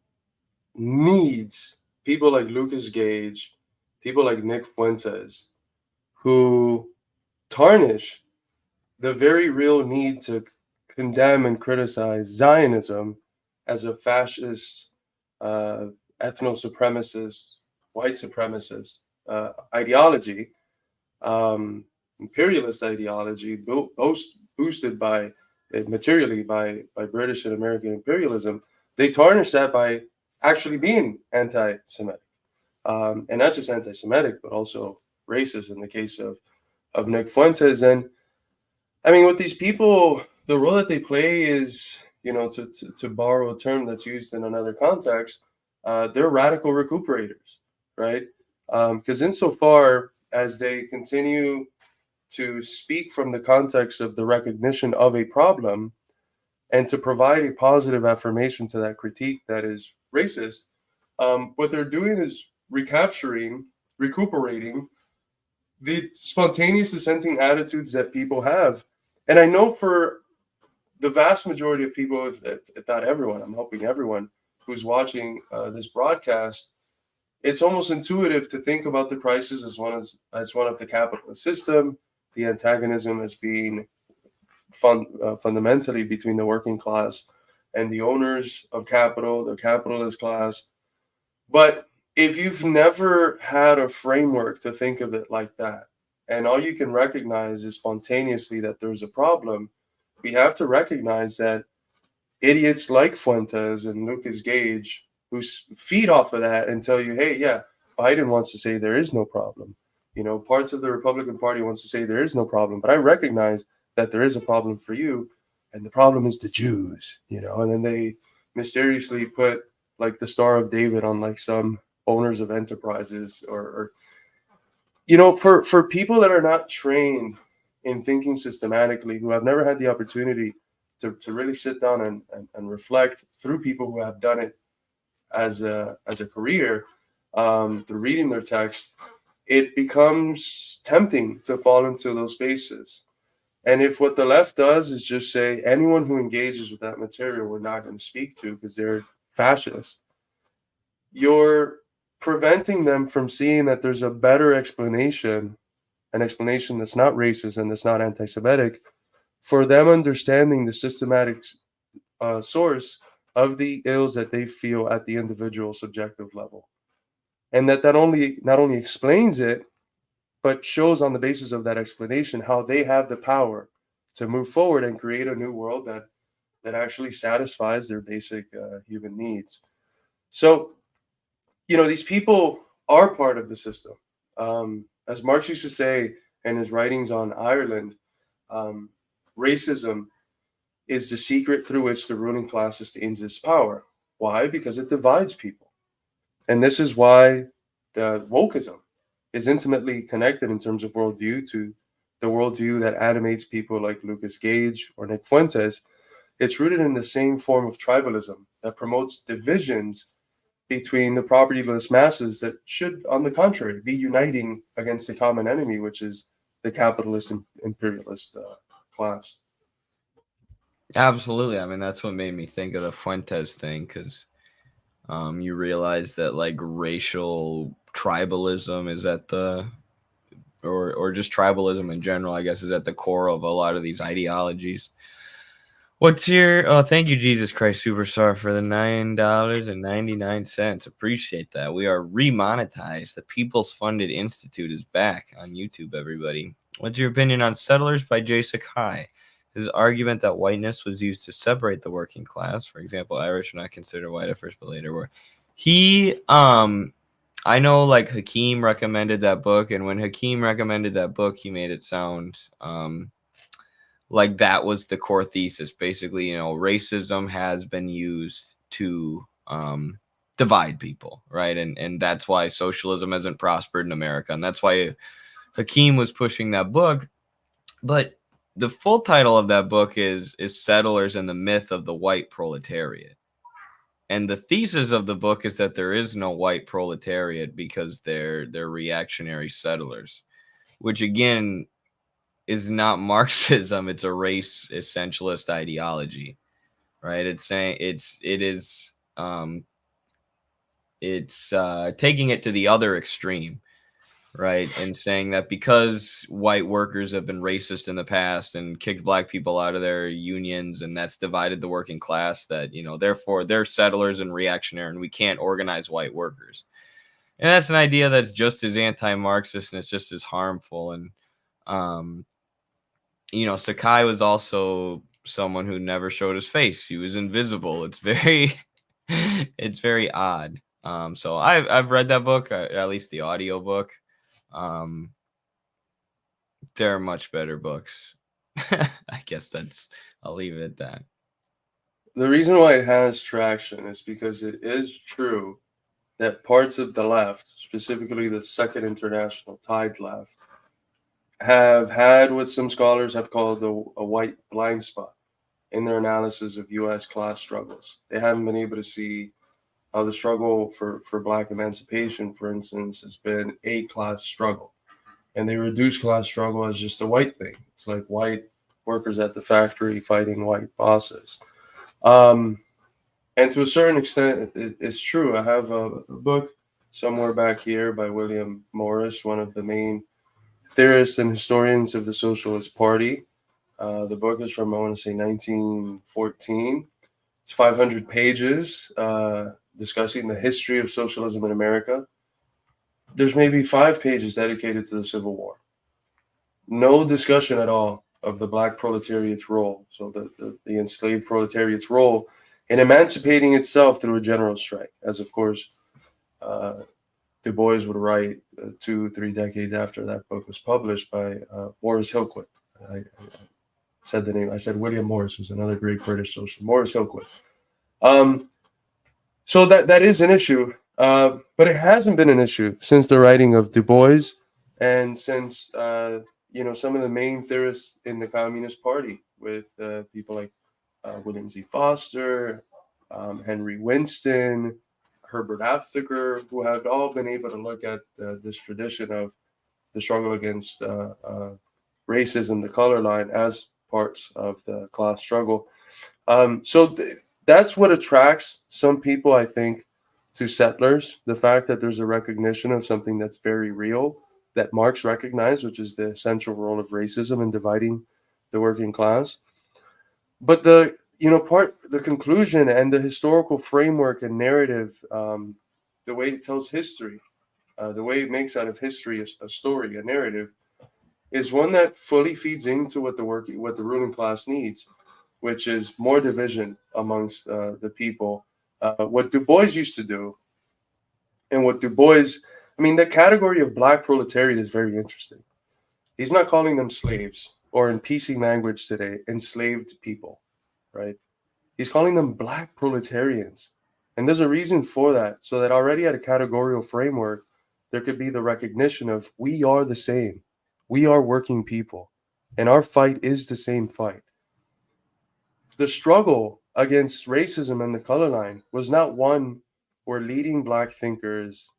needs people like Lucas Gage, people like Nick Fuentes, who tarnish the very real need to condemn and criticize Zionism as a fascist, ethno-supremacist, white supremacist ideology, imperialist ideology, boosted materially by British and American imperialism. They tarnish that by actually being anti-Semitic, and not just anti-Semitic, but also racist in the case of Nick Fuentes. And I mean, with these people, the role that they play is, to borrow a term that's used in another context, they're radical recuperators, right? Because insofar as they continue to speak from the context of the recognition of a problem and to provide a positive affirmation to that critique that is racist, what they're doing is recuperating the spontaneous dissenting attitudes that people have. And I know for the vast majority of people, if not everyone, I'm hoping everyone who's watching this broadcast, it's almost intuitive to think about the crisis as one of the capitalist system, the antagonism as being fundamentally between the working class and the owners of capital, the capitalist class. But if you've never had a framework to think of it like that, and all you can recognize is spontaneously that there's a problem, we have to recognize that idiots like Fuentes and Lucas Gage, who feed off of that and tell you, hey, yeah, Biden wants to say there is no problem. You know, parts of the Republican Party wants to say there is no problem, but I recognize that there is a problem for you, and the problem is the Jews, you know, and then they mysteriously put like the Star of David on like some owners of enterprises or you know, for people that are not trained in thinking systematically, who have never had the opportunity to really sit down and reflect through people who have done it as a career, through reading their text, it becomes tempting to fall into those spaces. And if what the left does is just say anyone who engages with that material we're not going to speak to because they're fascist, you're preventing them from seeing that there's a better explanation, an explanation that's not racist and that's not anti-Semitic, for them understanding the systematic source of the ills that they feel at the individual subjective level. And that not only explains it, but shows on the basis of that explanation how they have the power to move forward and create a new world that actually satisfies their basic human needs. So, you know, these people are part of the system. As Marx used to say in his writings on Ireland, racism is the secret through which the ruling class sustains its power. Why? Because it divides people. And this is why the wokeism is intimately connected in terms of worldview to the worldview that animates people like Lucas Gage or Nick Fuentes. It's rooted in the same form of tribalism that promotes divisions between the propertyless masses that should, on the contrary, be uniting against the common enemy, which is the capitalist and imperialist class. Absolutely. I mean, that's what made me think of the Fuentes thing, because you realize that like racial tribalism is at the, or just tribalism in general, I guess, is at the core of a lot of these ideologies. What's your, oh, thank you, Jesus Christ Superstar, for the $9.99. Appreciate that. We are remonetized. The People's Funded Institute is back on YouTube, everybody. What's your opinion on Settlers by Jay Sakai? His argument that whiteness was used to separate the working class. For example, Irish are not considered white at first, but later were. He, I know like Hakeem recommended that book, and when Hakeem recommended that book, he made it sound, like that was the core thesis. Basically, you know, racism has been used to divide people, right? And that's why socialism hasn't prospered in America. And that's why Hakeem was pushing that book. But the full title of that book is Settlers and the Myth of the White Proletariat. And the thesis of the book is that there is no white proletariat because they're reactionary settlers, which again is not Marxism. It's a race essentialist ideology, right? It's saying it's taking it to the other extreme, right? And saying that because white workers have been racist in the past and kicked black people out of their unions, and that's divided the working class, that, you know, therefore they're settlers and reactionary and we can't organize white workers. And that's an idea that's just as anti-Marxist and it's just as harmful. And you know, Sakai was also someone who never showed his face. He was invisible. It's very, it's very odd. So I've read that book, at least the audio book. There are much better books. I guess I'll leave it at that. The reason why it has traction is because it is true that parts of the left, specifically the Second International Tide left, have had what some scholars have called a white blind spot in their analysis of U.S. class struggles. They haven't been able to see how the struggle for Black emancipation, for instance, has been a class struggle. And they reduce class struggle as just a white thing. It's like white workers at the factory fighting white bosses. And to a certain extent, it's true. I have a book somewhere back here by William Morris, one of the main theorists and historians of the Socialist Party. The book is from, I want to say, 1914. It's 500 pages discussing the history of socialism in America. There's maybe 5 pages dedicated to the Civil War. No discussion at all of the Black proletariat's role, so the enslaved proletariat's role in emancipating itself through a general strike, as of course Du Bois would write 2-3 decades after that book was published by Morris Hillquit. I said the name. I said William Morris was another great British socialist. Morris Hillquit. So that is an issue, but it hasn't been an issue since the writing of Du Bois and since some of the main theorists in the Communist Party, with people like William Z. Foster, Henry Winston, Herbert Aptheker, who have all been able to look at this tradition of the struggle against racism, the color line, as parts of the class struggle. That's what attracts some people, I think, to settlers, the fact that there's a recognition of something that's very real, that Marx recognized, which is the essential role of racism in dividing the working class. But the conclusion and the historical framework and narrative, the way it tells history, the way it makes out of history a story, a narrative, is one that fully feeds into what the ruling class needs, which is more division amongst the people. What Du Bois used to do, and what Du Bois, the category of Black proletariat is very interesting. He's not calling them slaves, or in PC language today, enslaved people, right? He's calling them Black proletarians. And there's a reason for that, so that already at a categorical framework, there could be the recognition of we are the same. We are working people, and our fight is the same fight. The struggle against racism and the color line was not one where leading Black thinkers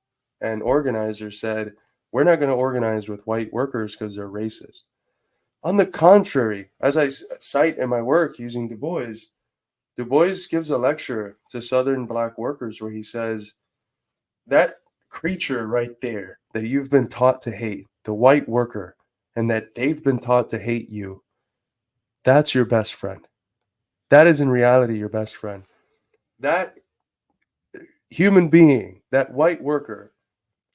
and organizers said, we're not going to organize with white workers because they're racist. On the contrary, as I cite in my work using Du Bois gives a lecture to Southern Black workers where he says, that creature right there that you've been taught to hate, the white worker, and that they've been taught to hate you, that's your best friend. That is in reality your best friend. That human being, that white worker,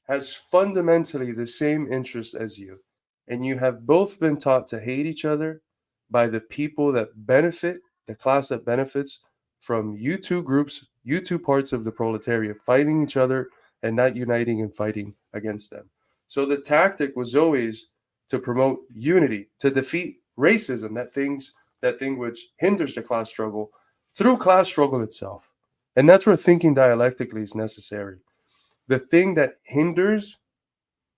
has fundamentally the same interest as you. And you have both been taught to hate each other by the people that benefit, the class that benefits from you two groups, you two parts of the proletariat fighting each other and not uniting and fighting against them. So the tactic was always to promote unity, to defeat racism, that thing which hinders the class struggle, through class struggle itself. And that's where thinking dialectically is necessary. The thing that hinders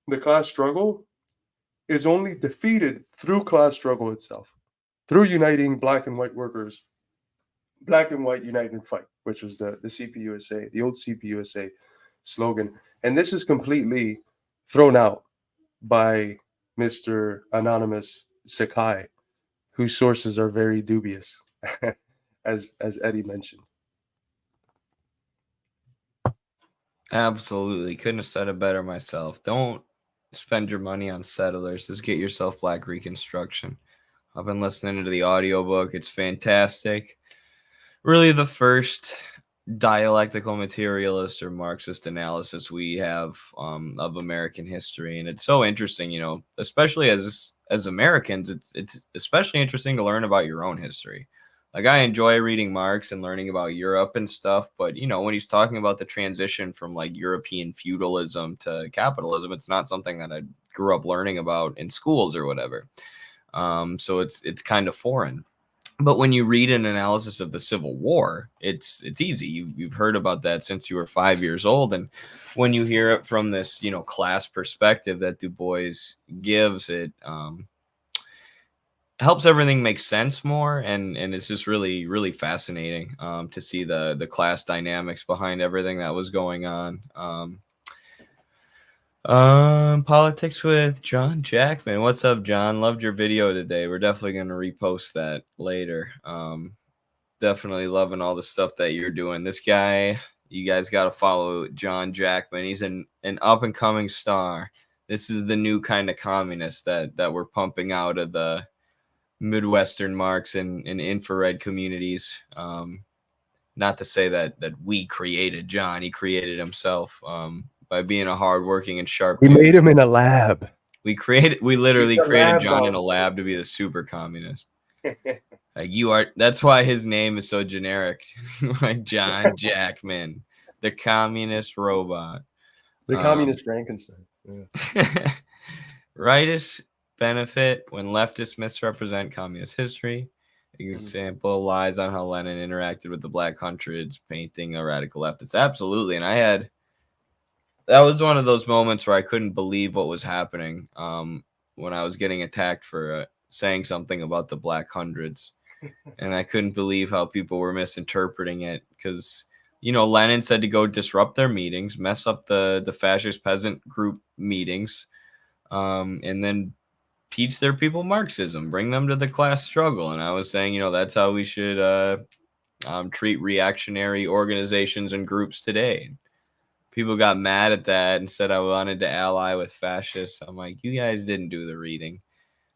the class struggle is only defeated through class struggle itself, through uniting Black and white workers, Black and white unite and fight, which was the CPUSA, the old CPUSA slogan. And this is completely thrown out by Mr. Anonymous Sakai, whose sources are very dubious, as Eddie mentioned. Absolutely. Couldn't have said it better myself. Don't spend your money on settlers. Just get yourself Black Reconstruction. I've been listening to the audiobook. It's fantastic. Really the first dialectical materialist or Marxist analysis we have of American history. And it's so interesting, especially as Americans, it's especially interesting to learn about your own history. Like, I enjoy reading Marx and learning about Europe and stuff, but, when he's talking about the transition from, like, European feudalism to capitalism, it's not something that I grew up learning about in schools or whatever. So it's kind of foreign. But when you read an analysis of the Civil War, it's easy. You've heard about that since you were 5 years old. And when you hear it from this, class perspective that Du Bois gives, it helps everything make sense more, and it's just really, really fascinating to see the class dynamics behind everything that was going on. Politics with John Jackman. What's up, John? Loved your video today. We're definitely gonna repost that later. Definitely loving all the stuff that you're doing. This guy, you guys got to follow John Jackman. He's an up and coming star. This is the new kind of communist that we're pumping out of the Midwestern Marx and infrared communities. Not to say that we created John. He created himself by being a hardworking and sharp We dude. made him in a lab. We literally He's a created lab John in a monster. lab to be the super communist. Like you are. That's why his name is so generic. Like John Jackman, the communist robot. The communist Frankenstein. Yeah. Rightists benefit when leftists misrepresent communist history. Example lies on how Lenin interacted with the Black Hundreds, painting a radical leftist. Absolutely, and that was one of those moments where I couldn't believe what was happening. When I was getting attacked for saying something about the Black Hundreds, and I couldn't believe how people were misinterpreting it because Lenin said to go disrupt their meetings, mess up the fascist peasant group meetings, and then teach their people Marxism, bring them to the class struggle. And I was saying, that's how we should treat reactionary organizations and groups today. People got mad at that and said I wanted to ally with fascists. I'm like, you guys didn't do the reading.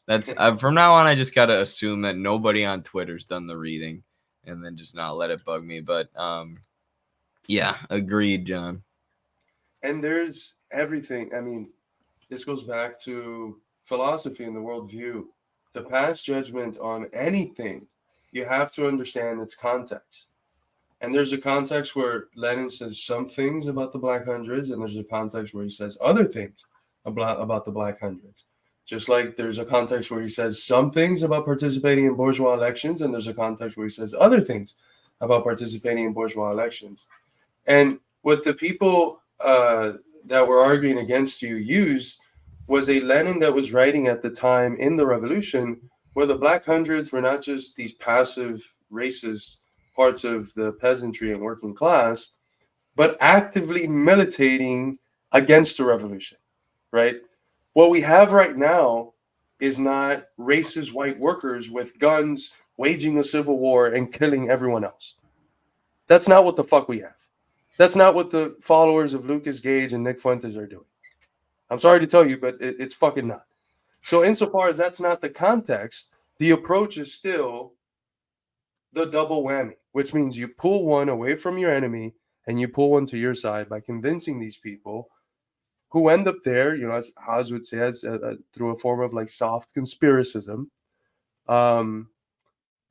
That's from now on, I just got to assume that nobody on Twitter's done the reading and then just not let it bug me. But yeah, agreed, John. And there's everything. I mean, this goes back to philosophy and the worldview. To pass judgment on anything, you have to understand its context. And there's a context where Lenin says some things about the Black Hundreds, and there's a context where he says other things about the Black Hundreds. Just like there's a context where he says some things about participating in bourgeois elections, and there's a context where he says other things about participating in bourgeois elections. And what the people that were arguing against you used was a Lenin that was writing at the time in the revolution, where the Black Hundreds were not just these passive racist parts of the peasantry and working class, but actively militating against the revolution, right? What we have right now is not racist white workers with guns waging a civil war and killing everyone else. That's not what the fuck we have. That's not what the followers of Lucas Gage and Nick Fuentes are doing. I'm sorry to tell you, but it's fucking not. So insofar as that's not the context, the approach is still the double whammy, which means you pull one away from your enemy and you pull one to your side by convincing these people who end up there, as Haas would say, through a form of like soft conspiracism. And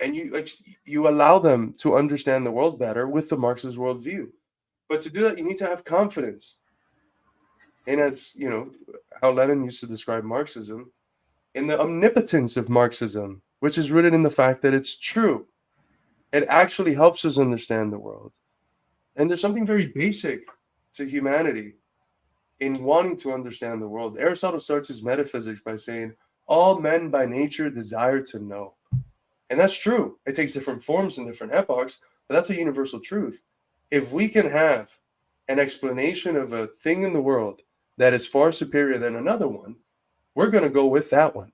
you allow them to understand the world better with the Marxist worldview. But to do that, you need to have confidence. And as how Lenin used to describe Marxism, in the omnipotence of Marxism, which is rooted in the fact that it's true. It actually helps us understand the world. And there's something very basic to humanity in wanting to understand the world. Aristotle starts his metaphysics by saying, all men by nature desire to know. And that's true. It takes different forms in different epochs, but that's a universal truth. If we can have an explanation of a thing in the world that is far superior than another one, we're going to go with that one.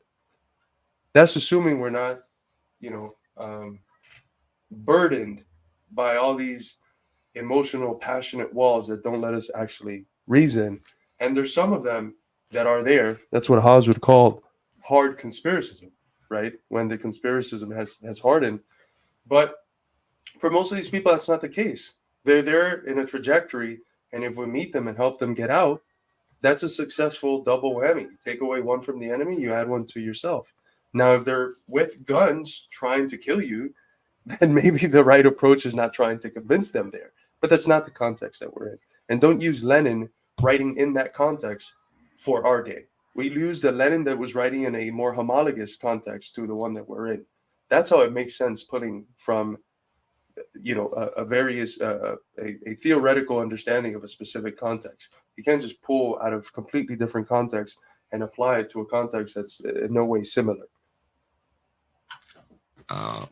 That's assuming we're not, burdened by all these emotional, passionate walls that don't let us actually reason. And there's some of them that are there. That's what Haas would call hard conspiracism, right? When the conspiracism has hardened. But for most of these people, that's not the case. They're there in a trajectory, and if we meet them and help them get out, that's a successful double whammy. You take away one from the enemy, you add one to yourself. Now, if they're with guns trying to kill you, then maybe the right approach is not trying to convince them there. But that's not the context that we're in. And don't use Lenin writing in that context for our day. We use the Lenin that was writing in a more homologous context to the one that we're in. That's how it makes sense putting from a theoretical understanding of a specific context. You can't just pull out of completely different context and apply it to a context that's in no way similar.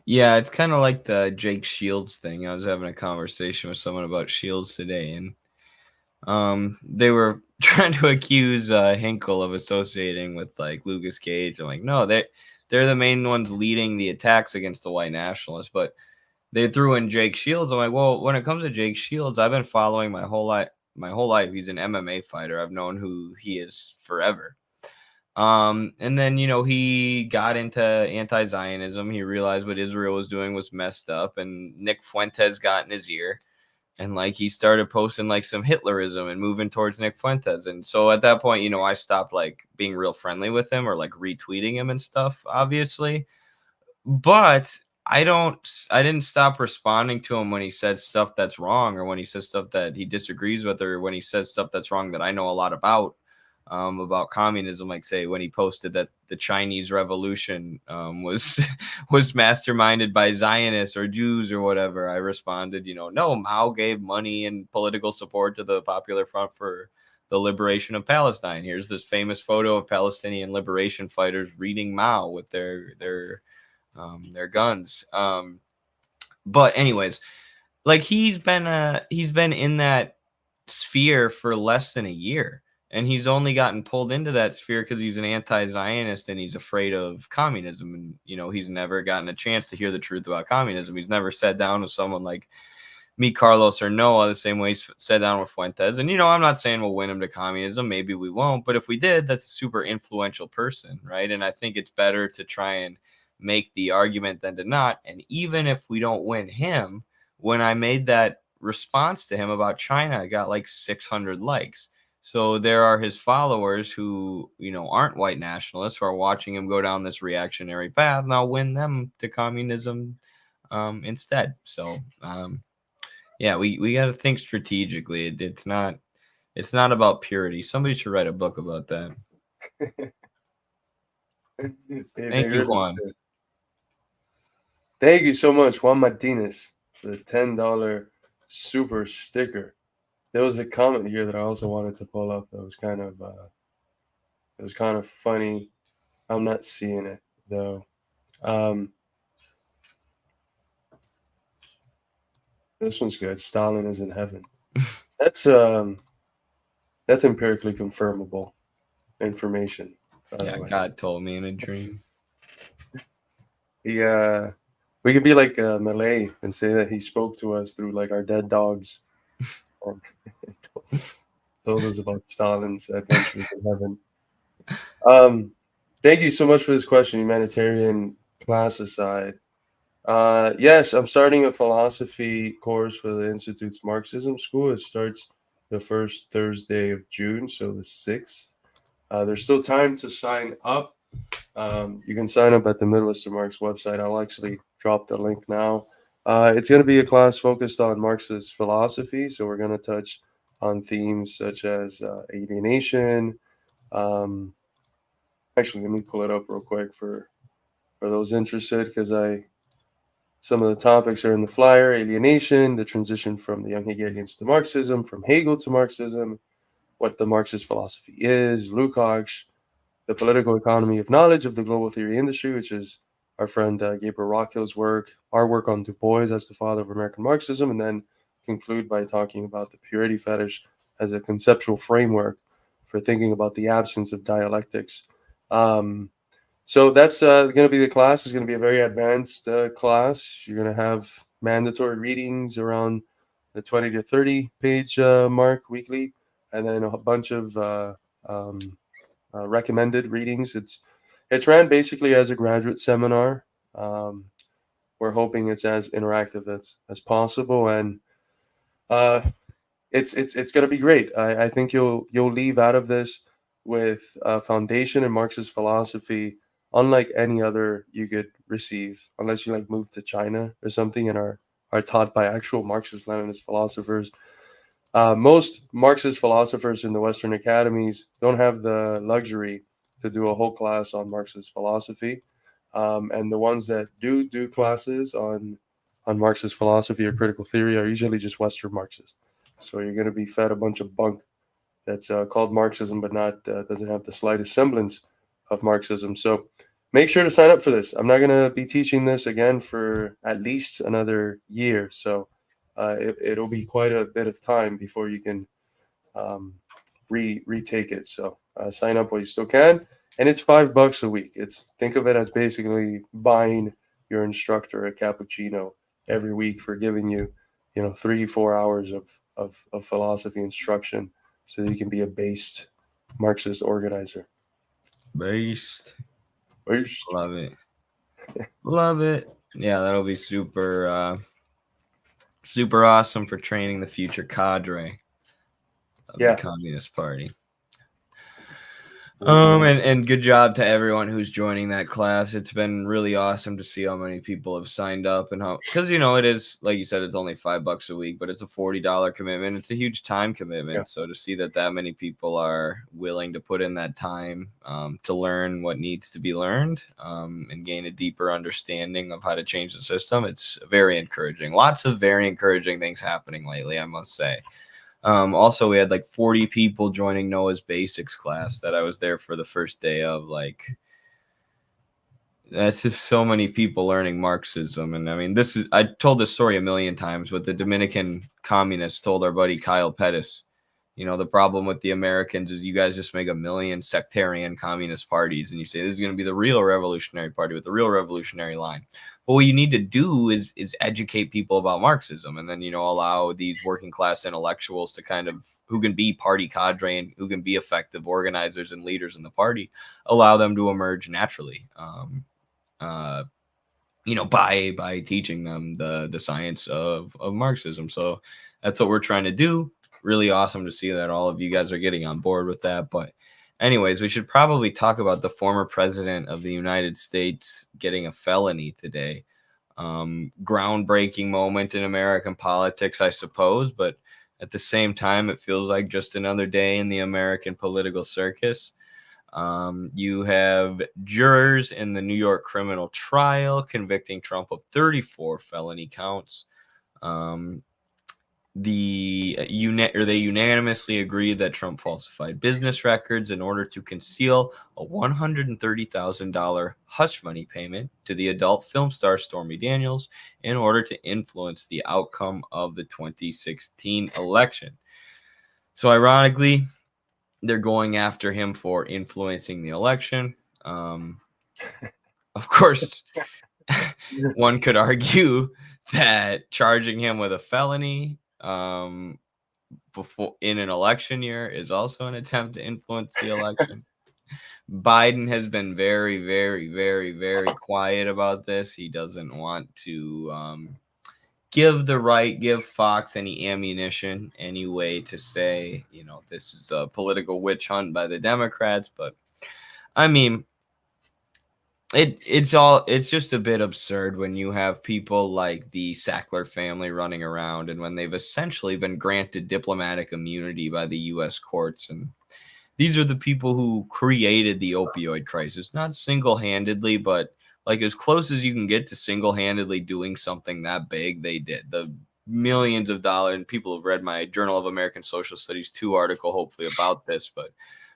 Yeah, it's kind of like the Jake Shields thing. I was having a conversation with someone about Shields today, and They were trying to accuse Hinkle of associating with like Lucas Cage. I'm like, no, they're the main ones leading the attacks against the white nationalists, but they threw in Jake Shields. I'm like, well, when it comes to Jake Shields, I've been following my whole life. My whole life, he's an MMA fighter. I've known who he is forever. And then he got into anti-Zionism. He realized what Israel was doing was messed up, and Nick Fuentes got in his ear, and like he started posting like some Hitlerism and moving towards Nick Fuentes. And so at that point, I stopped like being real friendly with him or like retweeting him and stuff, obviously. But I didn't stop responding to him when he said stuff that's wrong, or when he says stuff that he disagrees with, or when he says stuff that's wrong that I know a lot about communism. Like, say, when he posted that the Chinese Revolution was was masterminded by Zionists or Jews or whatever, I responded, no, Mao gave money and political support to the Popular Front for the liberation of Palestine. Here's this famous photo of Palestinian liberation fighters reading Mao with their guns. But anyways, like he's been in that sphere for less than a year, and he's only gotten pulled into that sphere because he's an anti-Zionist and he's afraid of communism. And he's never gotten a chance to hear the truth about communism. He's never sat down with someone like me, Carlos, or Noah, the same way he's sat down with Fuentes. And I'm not saying we'll win him to communism. Maybe we won't. But if we did, that's a super influential person, right? And I think it's better to try and make the argument than to not. And even if we don't win him, when I made that response to him about China, I got like 600 likes. So there are his followers who, aren't white nationalists, who are watching him go down this reactionary path, and I'll win them to communism instead. So yeah, we got to think strategically. It's not about purity. Somebody should write a book about that. Thank you, Juan. Thank you so much, Juan Martinez, for the $10 super sticker. There was a comment here that I also wanted to pull up. That was kind of funny. I'm not seeing it though. This one's good. Stalin is in heaven. That's empirically confirmable information. Yeah, God told me in a dream. We could be like Malay and say that he spoke to us through like our dead dogs. Told us about Stalin's adventures in heaven. Thank you so much for this question, humanitarian class aside. Yes, I'm starting a philosophy course for the Institute's Marxism School. It starts the first Thursday of June, so the 6th. There's still time to sign up. You can sign up at the Midwestern Marx website. I'll actually drop the link now. It's going to be a class focused on Marxist philosophy, so we're going to touch on themes such as alienation. Actually, let me pull it up real quick for those interested, because some of the topics are in the flyer: alienation, the transition from the young Hegelians to Marxism, from Hegel to Marxism, what the Marxist philosophy is, Lukács, the political economy of knowledge of the global theory industry, which is our friend Gabriel Rockhill's work, our work on Du Bois as the father of American Marxism, and then conclude by talking about the purity fetish as a conceptual framework for thinking about the absence of dialectics. So that's going to be the class. It's going to be a very advanced class. You're going to have mandatory readings around the 20 to 30 page mark weekly, and then a bunch of recommended readings. It's ran basically as a graduate seminar. We're hoping it's as interactive as possible, and it's going to be great. I think you'll leave out of this with a foundation in Marxist philosophy unlike any other you could receive, unless you like move to China or something and are taught by actual Marxist-Leninist philosophers. Most Marxist philosophers in the Western academies don't have the luxury to do a whole class on Marxist philosophy. And the ones that do classes on Marxist philosophy or critical theory are usually just Western Marxists. So you're going to be fed a bunch of bunk that's called Marxism, but doesn't have the slightest semblance of Marxism. So make sure to sign up for this. I'm not going to be teaching this again for at least another year. So it'll be quite a bit of time before you can retake it. So sign up while you still can, and it's $5 a week. Think of it as basically buying your instructor a cappuccino every week for giving you, 3-4 hours of philosophy instruction, so that you can be a based Marxist organizer. Based. Based. Love it. Love it. Yeah, that'll be super super awesome for training the future cadre of the Communist Party. And good job to everyone who's joining that class. It's been really awesome to see how many people have signed up, and because it is, like you said, it's only $5 a week, but it's a $40 commitment. It's a huge time commitment. Yeah. So to see that many people are willing to put in that time to learn what needs to be learned and gain a deeper understanding of how to change the system, it's very encouraging. Lots of very encouraging things happening lately, I must say. Also, we had like 40 people joining Noah's basics class that I was there for the first day of. Like, that's just so many people learning Marxism. And I mean, I told this story a million times, but the Dominican communists told our buddy Kyle Pettis, the problem with the Americans is you guys just make a million sectarian communist parties, and you say this is going to be the real revolutionary party with the real revolutionary line. But what you need to do is educate people about Marxism, and then allow these working class intellectuals to kind of, who can be party cadre and who can be effective organizers and leaders in the party, allow them to emerge naturally. By teaching them the science of Marxism. So that's what we're trying to do. Really awesome to see that all of you guys are getting on board with that. But anyways, we should probably talk about the former president of the United States getting a felony today. Groundbreaking moment in American politics, I suppose, but at the same time, it feels like just another day in the American political circus. You have jurors in the New York criminal trial convicting Trump of 34 felony counts. They unanimously agreed that Trump falsified business records in order to conceal a $130,000 hush money payment to the adult film star Stormy Daniels in order to influence the outcome of the 2016 election. So ironically, they're going after him for influencing the election. Of course, one could argue that charging him with a felony before in an election year is also an attempt to influence the election. Biden has been very, very, very, very quiet about this. He doesn't want to give Fox any ammunition, any way to say, this is a political witch hunt by the Democrats. But I mean, it's just a bit absurd when you have people like the Sackler family running around, and when they've essentially been granted diplomatic immunity by the U.S. courts. And these are the people who created the opioid crisis, not single-handedly, but like as close as you can get to single-handedly doing something that big, they did. The millions of dollars, and people have read my Journal of American Social Studies 2 article, hopefully, about this, but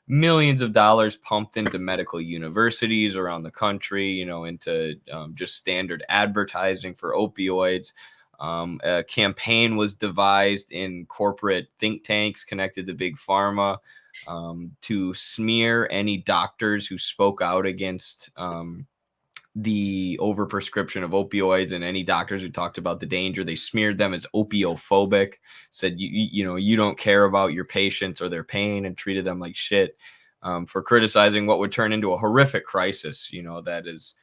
millions of dollars pumped into medical universities around the country, into just standard advertising for opioids. A campaign was devised in corporate think tanks connected to Big Pharma to smear any doctors who spoke out against the overprescription of opioids, and any doctors who talked about the danger, they smeared them as opiophobic, said you don't care about your patients or their pain, and treated them like shit for criticizing what would turn into a horrific crisis, that is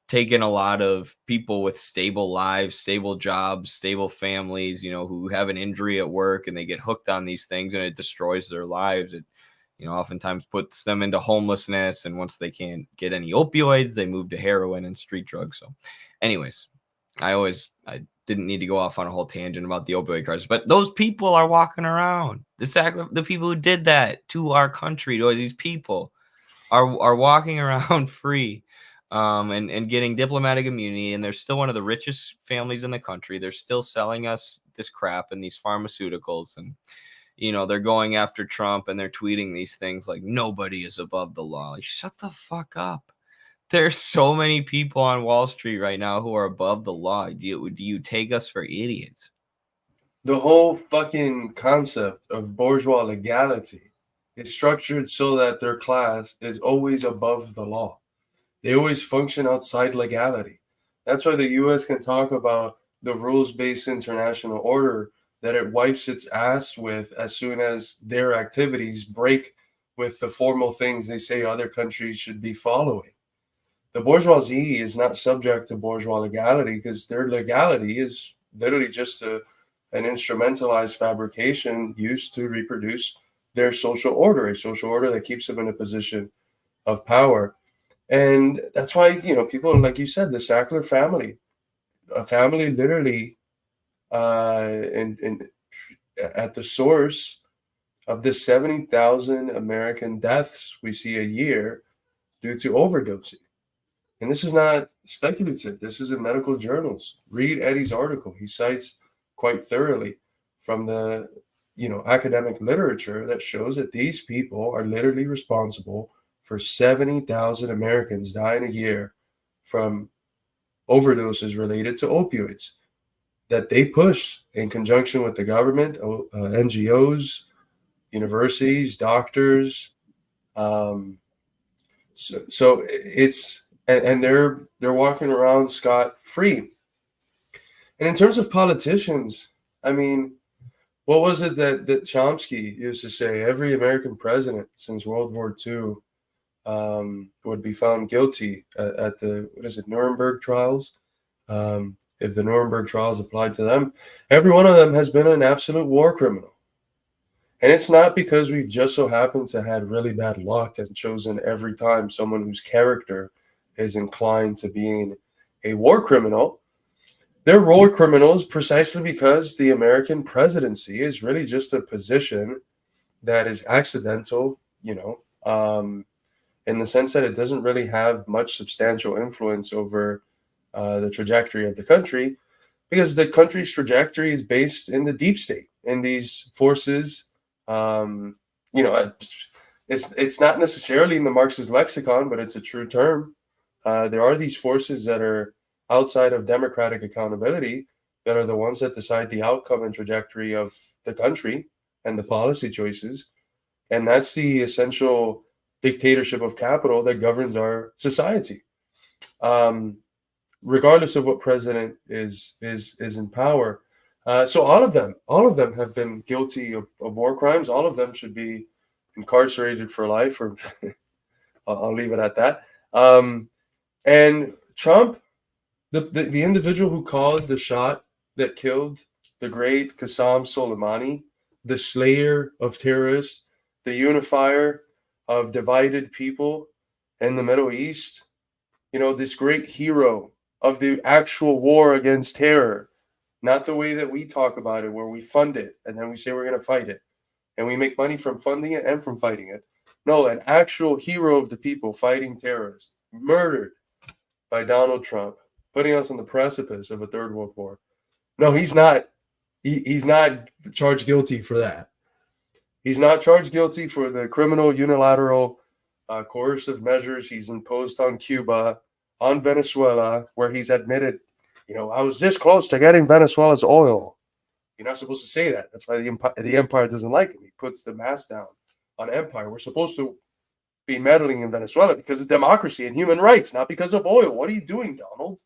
taken a lot of people with stable lives, stable jobs, stable families, who have an injury at work and they get hooked on these things and it destroys their lives. It oftentimes puts them into homelessness, and once they can't get any opioids, they move to heroin and street drugs. So anyways, I didn't need to go off on a whole tangent about the opioid crisis, but those people are walking around. The people who did that to our country, to these people are walking around free and getting diplomatic immunity, and they're still one of the richest families in the country. They're still selling us this crap and these pharmaceuticals, and they're going after Trump, and they're tweeting these things like nobody is above the law. Like, shut the fuck up. There's so many people on Wall Street right now who are above the law. Do you take us for idiots? The whole fucking concept of bourgeois legality is structured so that their class is always above the law. They always function outside legality. That's why the US can talk about the rules-based international order that it wipes its ass with as soon as their activities break with the formal things they say other countries should be following. The bourgeoisie is not subject to bourgeois legality because their legality is literally just an instrumentalized fabrication used to reproduce their social order, a social order that keeps them in a position of power. And that's why, people, like you said, the Sackler family, a family literally in at the source of the 70,000 American deaths we see a year due to overdosing. And this is not speculative. This is in medical journals. Read Eddie's article. He cites quite thoroughly from the academic literature that shows that these people are literally responsible for 70,000 Americans dying a year from overdoses related to opioids that they push in conjunction with the government, NGOs, universities, doctors. So it's and they're walking around scot free. And in terms of politicians, I mean, what was it that Chomsky used to say? Every American president since World War II would be found guilty at the Nuremberg trials. If the Nuremberg trials applied to them, every one of them has been an absolute war criminal. And it's not because we've just so happened to had really bad luck and chosen every time someone whose character is inclined to being a war criminal. They're war criminals precisely because the American presidency is really just a position that is accidental, in the sense that it doesn't really have much substantial influence over the trajectory of the country, because the country's trajectory is based in the deep state, in these forces. It's not necessarily in the Marxist lexicon, but it's a true term. There are these forces that are outside of democratic accountability that are the ones that decide the outcome and trajectory of the country and the policy choices. And that's the essential dictatorship of capital that governs our society. Regardless of what president is in power. So all of them have been guilty of war crimes. All of them should be incarcerated for life, or I'll leave it at that. And Trump, the individual who called the shot that killed the great Qasem Soleimani, the slayer of terrorists, the unifier of divided people in the Middle East, this great hero of the actual war against terror, not the way that we talk about it, where we fund it and then we say we're going to fight it and we make money from funding it and from fighting it. No, an actual hero of the people fighting terrorists, murdered by Donald Trump, putting us on the precipice of a third world war. No, he's not. He's not charged guilty for that. He's not charged guilty for the criminal unilateral coercive measures he's imposed on Cuba, on Venezuela, where he's admitted, I was this close to getting Venezuela's oil. You're not supposed to say that. That's why the empire doesn't like him. He puts the mask down on empire. We're supposed to be meddling in Venezuela because of democracy and human rights, not because of oil. What are you doing, Donald?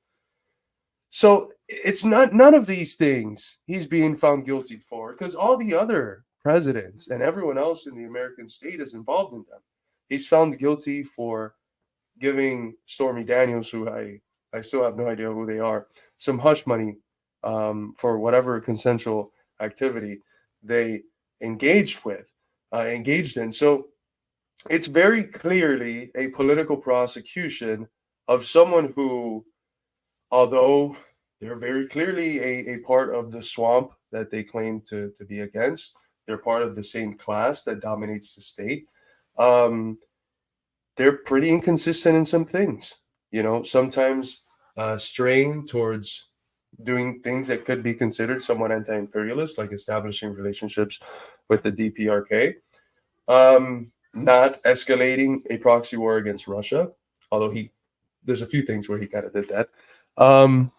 So it's not none of these things he's being found guilty for, because all the other presidents and everyone else in the American state is involved in them. He's found guilty for giving Stormy Daniels, who I still have no idea who they are, some hush money for whatever consensual activity they engaged in. So it's very clearly a political prosecution of someone who, although they're very clearly a part of the swamp that they claim to be against, they're part of the same class that dominates the state. They're pretty inconsistent in some things, sometimes straying towards doing things that could be considered somewhat anti-imperialist, like establishing relationships with the DPRK, not escalating a proxy war against Russia, although there's a few things where he kind of did that. And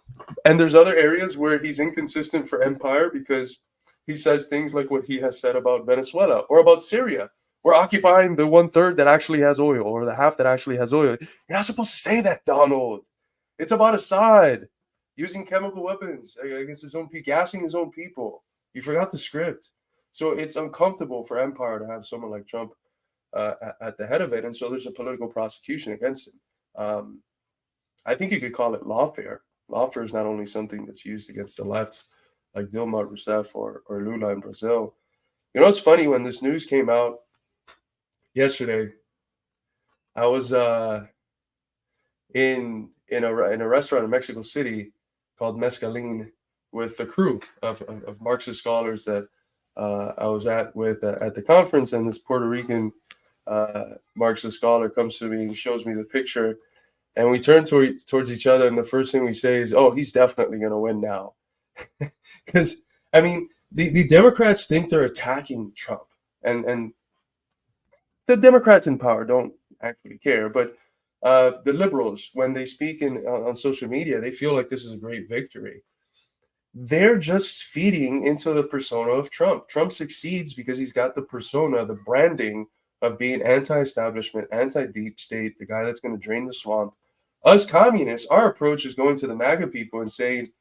there's other areas where he's inconsistent for empire because he says things like what he has said about Venezuela or about Syria. We're occupying the 1/3 that actually has oil, or the half that actually has oil. You're not supposed to say that, Donald. It's about Assad using chemical weapons against his own people, gassing his own people. You forgot the script. So it's uncomfortable for empire to have someone like Trump at the head of it, and so there's a political prosecution against him. I think you could call it lawfare. Lawfare is not only something that's used against the left, like Dilma Rousseff or Lula in Brazil. You know, it's funny, when this news came out yesterday, I was in a restaurant in Mexico City called Mescalin with the crew of Marxist scholars that I was at the conference, and this Puerto Rican Marxist scholar comes to me and shows me the picture, and we turn towards each other, and the first thing we say is, "Oh, he's definitely going to win now," because I mean, the Democrats think they're attacking Trump, and the Democrats in power don't actually care, but the liberals, when they speak on social media, they feel like this is a great victory. They're just feeding into the persona of Trump. Trump succeeds because he's got the persona, the branding of being anti-establishment, anti-deep state, the guy that's going to drain the swamp. Us communists, our approach is going to the MAGA people and saying,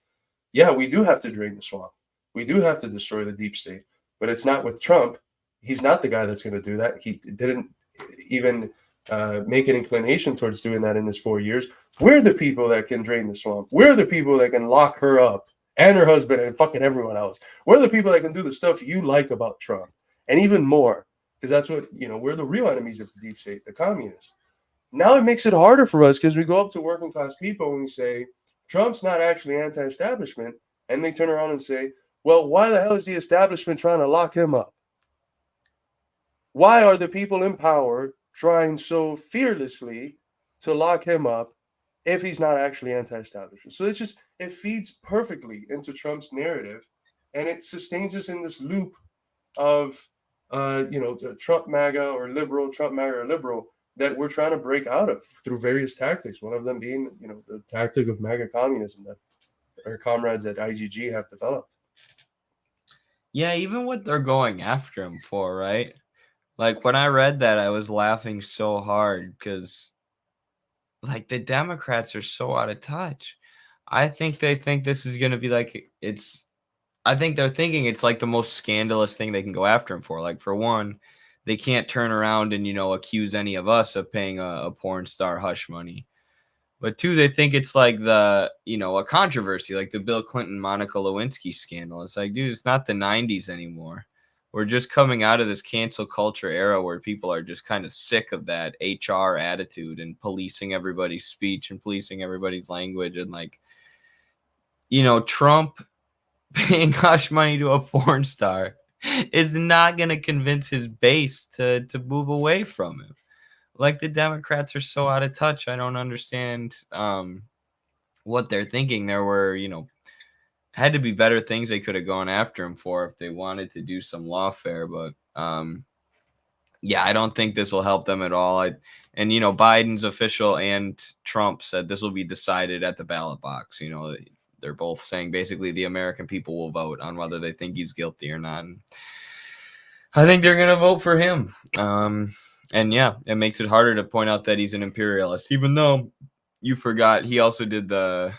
yeah, we do have to drain the swamp. We do have to destroy the deep state, but it's not with Trump. He's not the guy that's going to do that. He didn't even make an inclination towards doing that in his 4 years. We're the people that can drain the swamp. We're the people that can lock her up and her husband and fucking everyone else. We're the people that can do the stuff you like about Trump, and even more, because that's what, you know, we're the real enemies of the deep state, the communists. Now it makes it harder for us because we go up to working class people and we say, Trump's not actually anti-establishment, and they turn around and say, well, why the hell is the establishment trying to lock him up? Why are the people in power trying so fearlessly to lock him up if he's not actually anti-establishment? So it's just, it feeds perfectly into Trump's narrative, and it sustains us in this loop of, Trump MAGA or liberal, Trump MAGA or liberal, that we're trying to break out of through various tactics. One of them being, the tactic of MAGA communism that our comrades at IGG have developed. Yeah, even what they're going after him for, right? Like, when I read that, I was laughing so hard because, like, the Democrats are so out of touch. I think they think this is going to be like, I think they're thinking it's like the most scandalous thing they can go after him for. Like, for one, they can't turn around and, accuse any of us of paying a porn star hush money. But two, they think it's like a controversy, like the Bill Clinton, Monica Lewinsky scandal. It's like, dude, it's not the 90s anymore. We're just coming out of this cancel culture era where people are just kind of sick of that HR attitude and policing everybody's speech and policing everybody's language. And like, Trump paying hush money to a porn star is not going to convince his base to move away from him. Like, the Democrats are so out of touch. I don't understand what they're thinking. There were, had to be better things they could have gone after him for if they wanted to do some lawfare. But yeah, I don't think this will help them at all. And Biden's official and Trump said this will be decided at the ballot box. They're both saying basically the American people will vote on whether they think he's guilty or not. And I think they're going to vote for him. And yeah, it makes it harder to point out that he's an imperialist, even though you forgot he also did the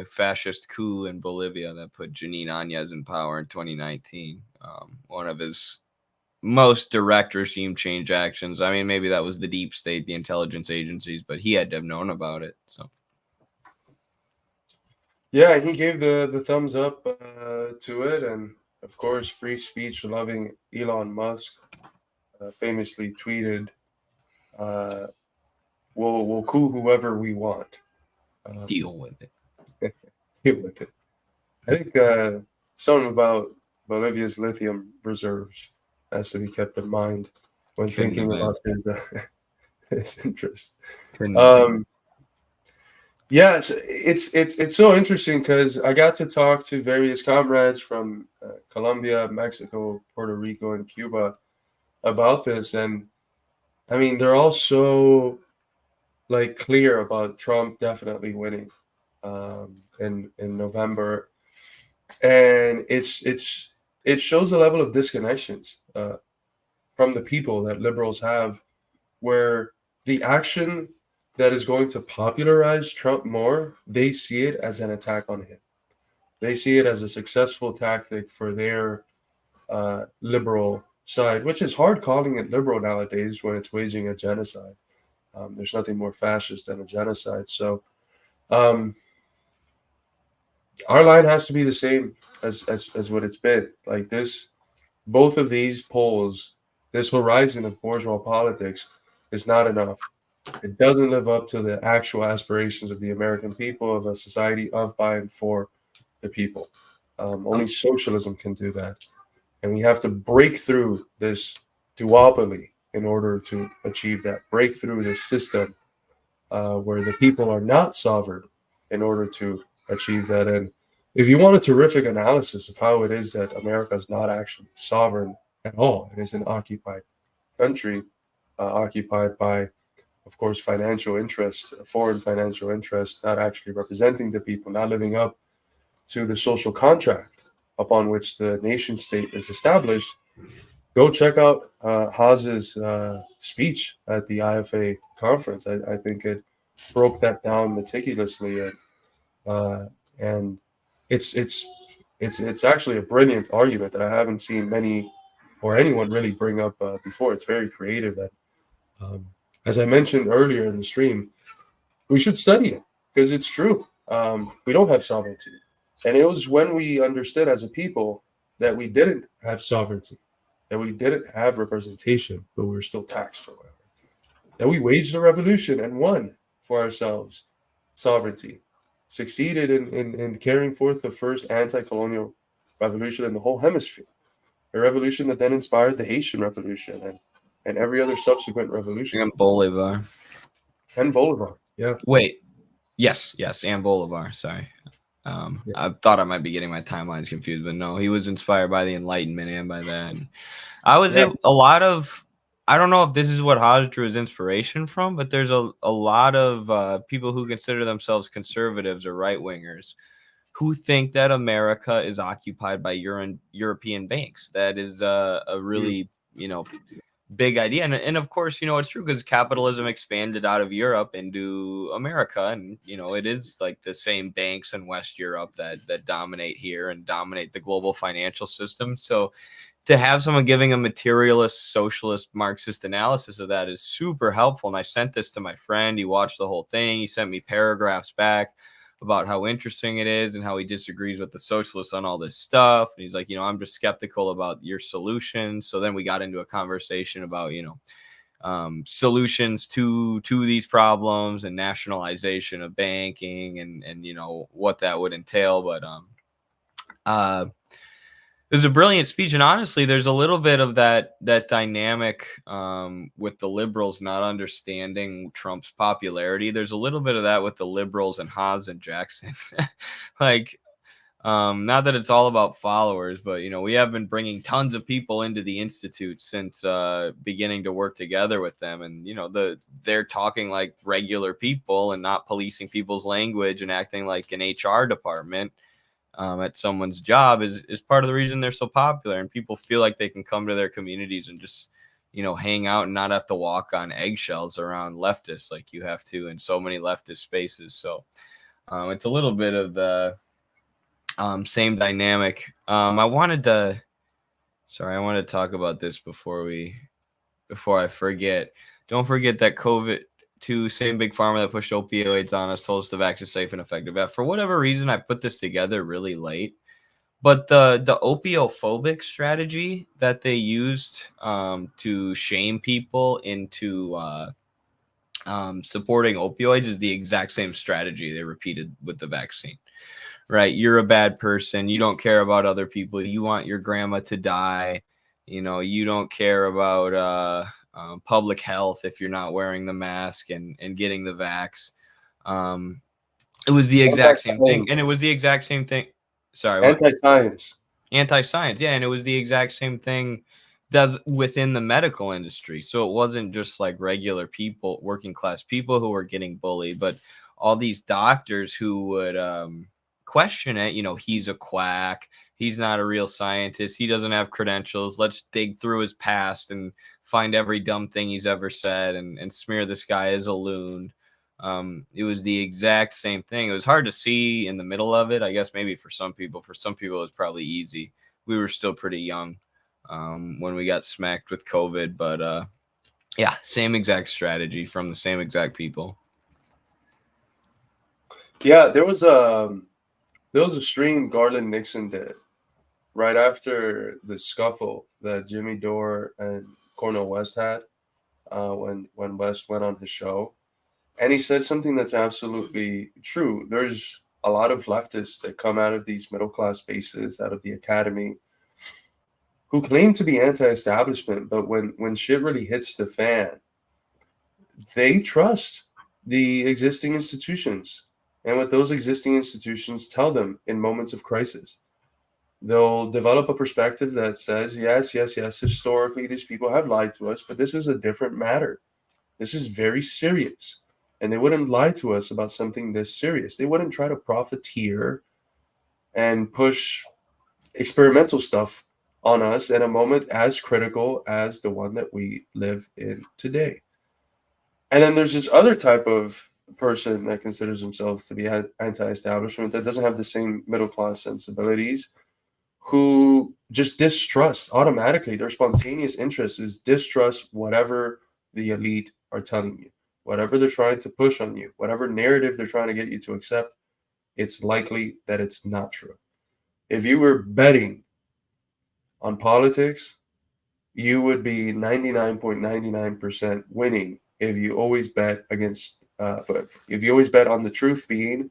fascist coup in Bolivia that put Janine Áñez in power in 2019. One of his most direct regime change actions. I mean, maybe that was the deep state, the intelligence agencies, but he had to have known about it. So yeah, he gave the thumbs up to it, and of course, free speech loving Elon Musk famously tweeted, we'll coup whoever we want. Deal with it. Deal with it. I think something about Bolivia's lithium reserves has to be kept in mind when thinking about his interests. Yes, it's so interesting because I got to talk to various comrades from Colombia, Mexico, Puerto Rico, and Cuba about this, and I mean, they're all so clear about Trump definitely winning in November, and it's it shows the level of disconnections from the people that liberals have, where the action that is going to popularize Trump more, they see it as an attack on him. They see it as a successful tactic for their liberal side, which is hard calling it liberal nowadays when it's waging a genocide. There's nothing more fascist than a genocide. So our line has to be the same as what it's been. Like this, both of these poles, this horizon of bourgeois politics is not enough. It doesn't live up to the actual aspirations of the American people, of a society of, by, and for the people. Only socialism can do that. And we have to break through this duopoly in order to achieve that. Break through this system where the people are not sovereign in order to achieve that. And if you want a terrific analysis of how it is that America is not actually sovereign at all, it is an occupied country, occupied by, of course, financial interests, foreign financial interests, not actually representing the people, not living up to the social contract upon which the nation state is established. Go check out Haas's speech at the IFA conference. I think it broke that down meticulously, and it's actually a brilliant argument that I haven't seen many or anyone really bring up before. It's very creative. That, as I mentioned earlier in the stream, we should study it because it's true. We don't have sovereignty, and it was when we understood as a people that we didn't have sovereignty, that we didn't have representation, but we were still taxed or whatever, that we waged a revolution and won for ourselves sovereignty, succeeded in carrying forth the first anti-colonial revolution in the whole hemisphere, a revolution that then inspired the Haitian Revolution and every other subsequent revolution. And Bolivar. And Bolivar, yeah. Wait, yes, and Bolivar, sorry. I thought I might be getting my timelines confused, but no, he was inspired by the Enlightenment and by that. And I was a lot of, I don't know if this is what Haas drew his inspiration from, but there's a lot of people who consider themselves conservatives or right wingers who think that America is occupied by European banks. That is a really, big idea. And of course, it's true because capitalism expanded out of Europe into America. And, it is like the same banks in West Europe that dominate here and dominate the global financial system. So to have someone giving a materialist, socialist, Marxist analysis of that is super helpful. And I sent this to my friend. He watched the whole thing. He sent me paragraphs back about how interesting it is and how he disagrees with the socialists on all this stuff. And he's like, I'm just skeptical about your solutions. So then we got into a conversation about, solutions to these problems and nationalization of banking and what that would entail. But it was a brilliant speech. And honestly, there's a little bit of that dynamic with the liberals not understanding Trump's popularity. There's a little bit of that with the liberals and Haas and Jackson. Like, not that it's all about followers, but, we have been bringing tons of people into the Institute since beginning to work together with them. And, they're talking like regular people and not policing people's language and acting like an HR department. At someone's job is part of the reason they're so popular, and people feel like they can come to their communities and just hang out and not have to walk on eggshells around leftists like you have to in so many leftist spaces. So it's a little bit of the same dynamic. I wanted to talk about this before I forget. Don't forget that COVID same big pharma that pushed opioids on us told us the vaccine is safe and effective. For whatever reason, I put this together really late. But the opiophobic strategy that they used to shame people into supporting opioids is the exact same strategy they repeated with the vaccine. Right? You're a bad person. You don't care about other people. You want your grandma to die. You don't care about public health if you're not wearing the mask and getting the vax. It was the exact same thing. And it was the exact same thing. Sorry. Anti-science. Anti-science. Yeah. And it was the exact same thing that's within the medical industry. So it wasn't just like regular people, working class people who were getting bullied, but all these doctors who would question it. He's a quack. He's not a real scientist. He doesn't have credentials. Let's dig through his past and find every dumb thing he's ever said and smear this guy as a loon. It was the exact same thing. It was hard to see in the middle of it. I guess maybe for some people. For some people, it was probably easy. We were still pretty young when we got smacked with COVID. But yeah, same exact strategy from the same exact people. Yeah, there was a stream Garland Nixon did right after the scuffle that Jimmy Dore and Cornel West had when West went on his show. And he said something that's absolutely true. There's a lot of leftists that come out of these middle-class spaces, out of the academy, who claim to be anti-establishment, but when shit really hits the fan, they trust the existing institutions and what those existing institutions tell them in moments of crisis. They'll develop a perspective that says, yes, historically these people have lied to us, but this is a different matter. This is very serious. And they wouldn't lie to us about something this serious. They wouldn't try to profiteer and push experimental stuff on us in a moment as critical as the one that we live in today. And then there's this other type of person that considers themselves to be anti-establishment that doesn't have the same middle-class sensibilities, who just distrust automatically. Their spontaneous interest is distrust whatever the elite are telling you, whatever they're trying to push on you, whatever narrative they're trying to get you to accept. It's likely that it's not true. If you were betting on politics, you would be 99.99% winning if you always bet against if you always bet on the truth being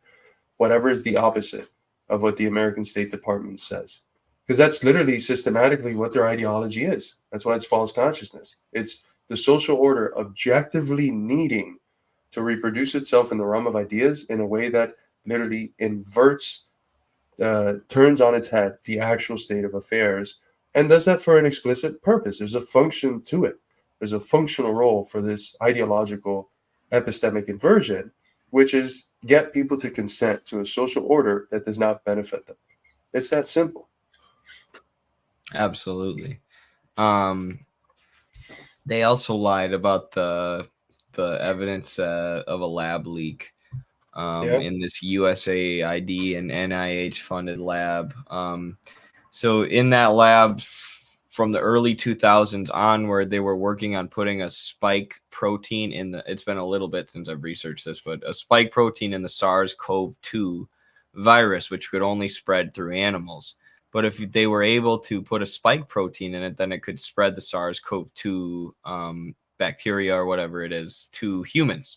whatever is the opposite of what the American State Department says. Because that's literally systematically what their ideology is. That's why it's false consciousness. It's the social order objectively needing to reproduce itself in the realm of ideas in a way that literally inverts, turns on its head the actual state of affairs, and does that for an explicit purpose. There's a function to it. There's a functional role for this ideological epistemic inversion, which is get people to consent to a social order that does not benefit them. It's that simple. Absolutely. They also lied about the evidence of a lab leak in this USAID and NIH funded lab. So in that lab, from the early 2000s onward, they were working on putting a spike protein in the, it's been a little bit since I've researched this, but a spike protein in the SARS-CoV-2 virus, which could only spread through animals. But if they were able to put a spike protein in it, then it could spread the SARS-CoV-2 bacteria or whatever it is to humans.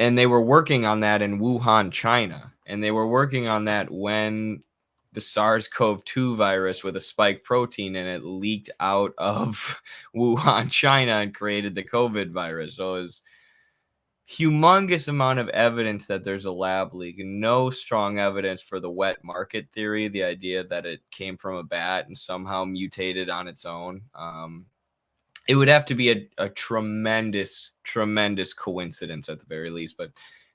And they were working on that in Wuhan, China. And they were working on that when the SARS-CoV-2 virus with a spike protein in it leaked out of Wuhan, China, and created the COVID virus. So it was humongous amount of evidence that there's a lab leak, and no strong evidence for the wet market theory, the idea that it came from a bat and somehow mutated on its own. It would have to be a tremendous coincidence at the very least. But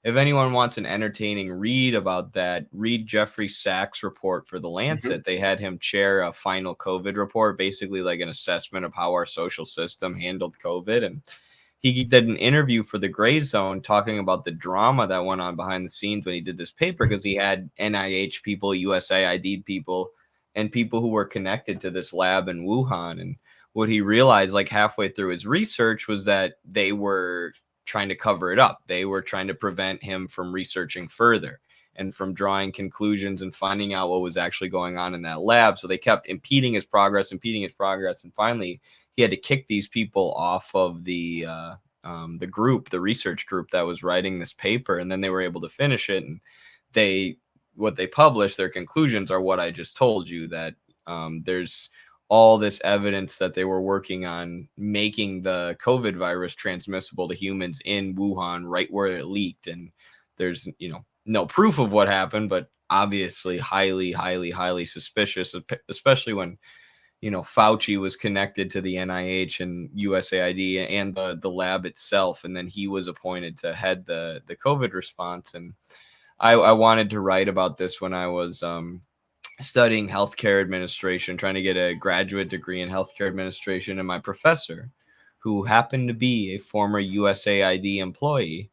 if anyone wants an entertaining read about that, read Jeffrey Sachs' report for The Lancet. They had him chair a final COVID report, basically like an assessment of how our social system handled COVID. And he did an interview for the Gray Zone talking about the drama that went on behind the scenes when he did this paper, because he had NIH people, USAID people, and people who were connected to this lab in Wuhan. And what he realized like halfway through his research was that they were trying to cover it up. They were trying to prevent him from researching further and from drawing conclusions and finding out what was actually going on in that lab. So they kept impeding his progress. And finally, he had to kick these people off of the group, the research group that was writing this paper. And then they were able to finish it. And what they published, their conclusions are what I just told you, that there's all this evidence that they were working on making the COVID virus transmissible to humans in Wuhan, right where it leaked. And there's, no proof of what happened, but obviously highly suspicious, especially when, Fauci was connected to the NIH and USAID and the lab itself. And then he was appointed to head the COVID response. And I wanted to write about this when I was studying healthcare administration, trying to get a graduate degree in healthcare administration, and my professor, who happened to be a former USAID employee,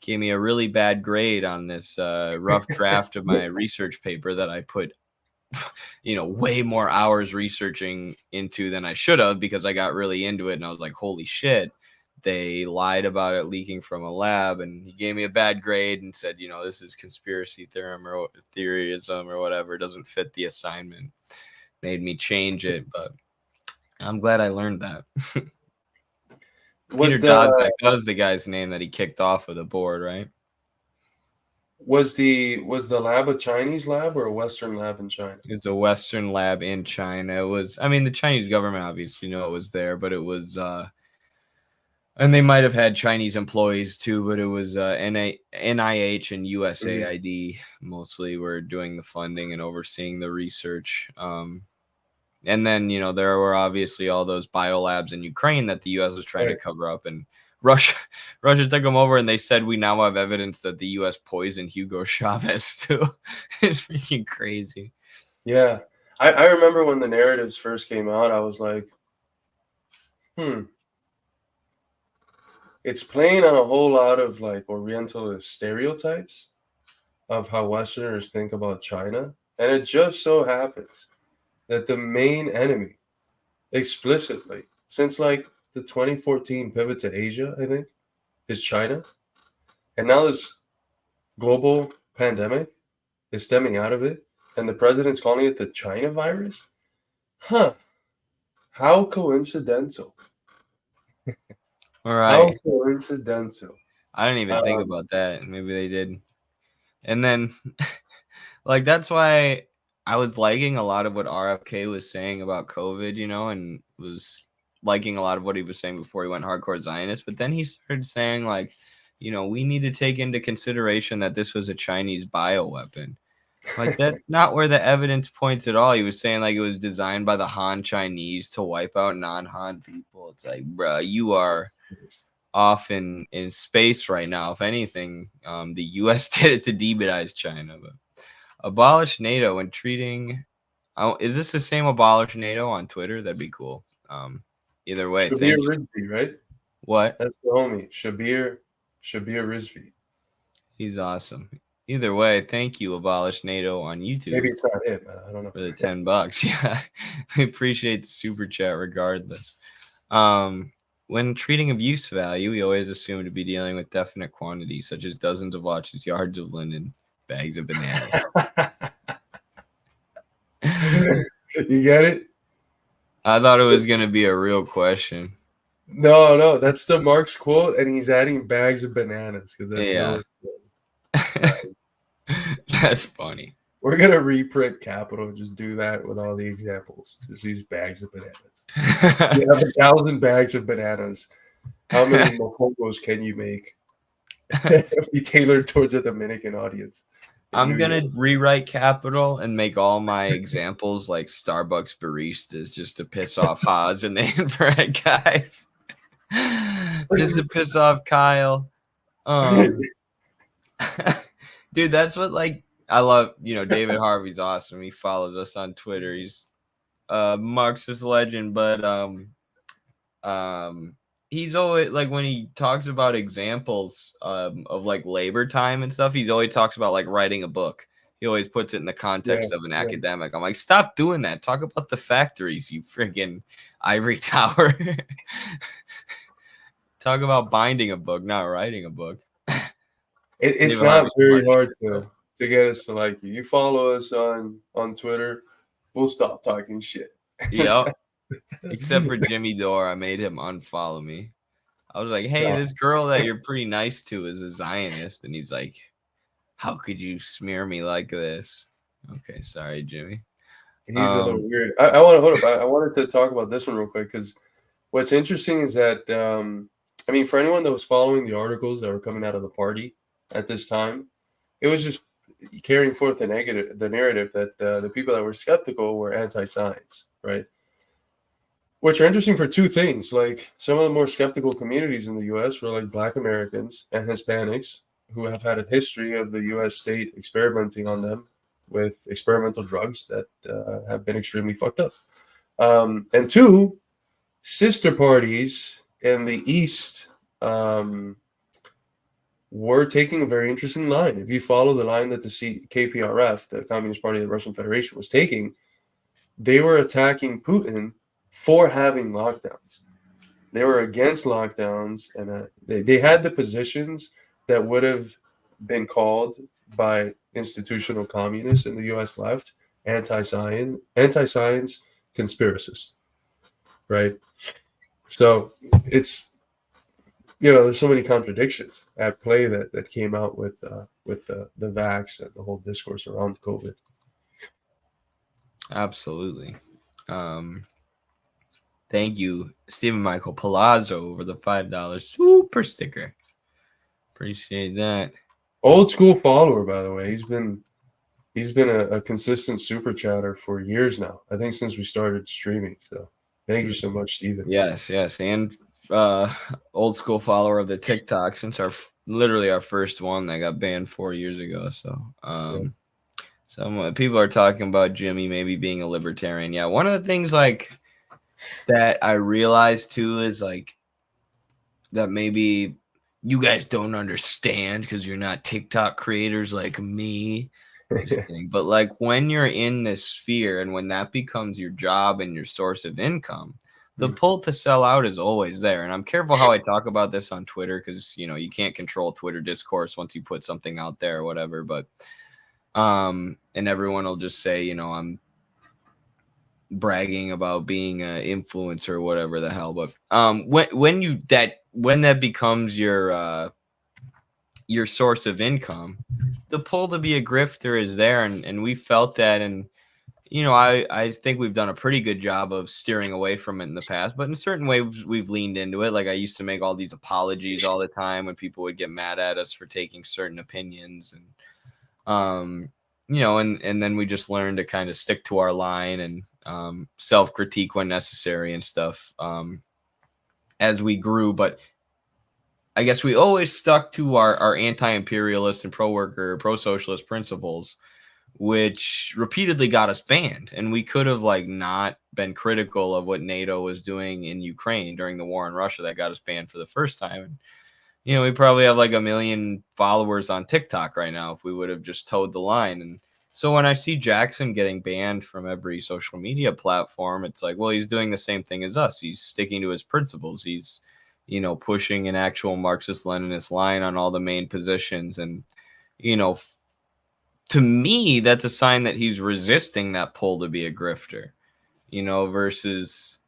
gave me a really bad grade on this rough draft of my research paper that I put, way more hours researching into than I should have, because I got really into it and I was like, holy shit, they lied about it leaking from a lab. And he gave me a bad grade and said, this is conspiracy theorism or whatever, it doesn't fit the assignment. Made me change it, but I'm glad I learned that. Peter Daszak, that was the guy's name that he kicked off of the board, right? Was the lab a Chinese lab or a Western lab in China? It's a Western lab in China. It was, the Chinese government obviously knew it was there, but it was, and they might have had Chinese employees too, but it was NIH and USAID mostly were doing the funding and overseeing the research. And then, there were obviously all those biolabs in Ukraine that the U.S. was trying to cover up, and Russia took them over, and they said we now have evidence that the U.S. poisoned Hugo Chavez too. It's freaking crazy. Yeah. I remember when the narratives first came out, I was like, it's playing on a whole lot of like Orientalist stereotypes of how Westerners think about China. And it just so happens that the main enemy explicitly since like the 2014 pivot to Asia, I think, is China. And now this global pandemic is stemming out of it, and the president's calling it the China virus. How coincidental. All right. How coincidental. I didn't even think about that. Maybe they did. And then like that's why I was liking a lot of what RFK was saying about COVID, and was liking a lot of what he was saying before he went hardcore Zionist. But then he started saying like, we need to take into consideration that this was a Chinese bioweapon. Like, that's not where the evidence points at all. He was saying like it was designed by the Han Chinese to wipe out non-Han people. It's like, bruh, you are off in space right now. If anything, the U.S. did it to demonize China. But abolish NATO when treating. Is this the same abolish NATO on Twitter? That'd be cool. Either way, Shabir Rizvi, right? What? That's the homie. Shabir Rizvi. He's awesome. Either way, thank you, abolish NATO on YouTube. Maybe it's not him. I don't know. For the $10. Yeah, we appreciate the super chat regardless. When treating of use value, we always assume to be dealing with definite quantities, such as dozens of watches, yards of linen, bags of bananas. You get it? I thought it was going to be a real question. No, that's the Marx quote, and he's adding bags of bananas because that's That's funny. We're gonna reprint Capital and just do that with all the examples. Just use bags of bananas. You have 1,000 bags of bananas. How many mofongos can you make? Be tailored towards a Dominican audience. I'm gonna rewrite Capital and make all my examples like Starbucks baristas, just to piss off Haas and the infrared guys. Just to piss off Kyle. Dude, that's what I love. David Harvey's awesome. He follows us on Twitter. He's a Marxist legend, but he's always when he talks about examples of labor time and stuff, he's always talks about writing a book. He always puts it in the context of an academic. I'm like, stop doing that. Talk about the factories, you friggin' ivory tower. Talk about binding a book, not writing a book. It's not very hard to get us to like you. You follow us on Twitter, we'll stop talking shit. Yep. Except for Jimmy Dore, I made him unfollow me. I was like, hey, this girl that you're pretty nice to is a Zionist. And he's like, how could you smear me like this? Okay, sorry, Jimmy. He's a little weird. I wanted to talk about this one real quick because what's interesting is that for anyone that was following the articles that were coming out of the party at this time, it was just carrying forth the narrative that the people that were skeptical were anti-science, right? Which are interesting for two things. Like some of the more skeptical communities in the U.S. were like Black Americans and Hispanics, who have had a history of the U.S. state experimenting on them with experimental drugs that have been extremely fucked up. And two, sister parties in the East were taking a very interesting line. If you follow the line that the KPRF, the Communist Party of the Russian Federation, was taking, they were attacking Putin for having lockdowns. They were against lockdowns, and they had the positions that would have been called by institutional communists in the U.S. left anti-science conspiracists, right? So it's, there's so many contradictions at play that came out with the vax and the whole discourse around COVID. Absolutely. Thank you, Stephen Michael Palazzo, over the $5 super sticker. Appreciate that. Old school follower, by the way. He's been a consistent super chatter for years now. I think since we started streaming. So thank you so much, Stephen. Yes, and old school follower of the TikTok since literally our first one that got banned 4 years ago. So some people are talking about Jimmy maybe being a libertarian. Yeah, one of the things like that I realized too is like that maybe you guys don't understand because you're not TikTok creators like me. But like when you're in this sphere and when that becomes your job and your source of income, the pull to sell out is always there. And I'm careful how I talk about this on Twitter because, you can't control Twitter discourse once you put something out there or whatever. But and everyone will just say, I'm bragging about being an influencer or whatever the hell. But when that becomes your source of income, the pull to be a grifter is there, and we felt that, and I think we've done a pretty good job of steering away from it in the past, but in certain ways we've leaned into it. Like I used to make all these apologies all the time when people would get mad at us for taking certain opinions, and and then we just learned to kind of stick to our line and self-critique when necessary and stuff as we grew. But I guess we always stuck to our anti-imperialist and pro-worker, pro-socialist principles, which repeatedly got us banned. And we could have not been critical of what NATO was doing in Ukraine during the war in Russia that got us banned for the first time. And, we probably have 1 million followers on TikTok right now if we would have just towed the line. And so when I see Jackson getting banned from every social media platform, it's like, well, he's doing the same thing as us. He's sticking to his principles. He's, pushing an actual Marxist-Leninist line on all the main positions. And, to me, that's a sign that he's resisting that pull to be a grifter, versus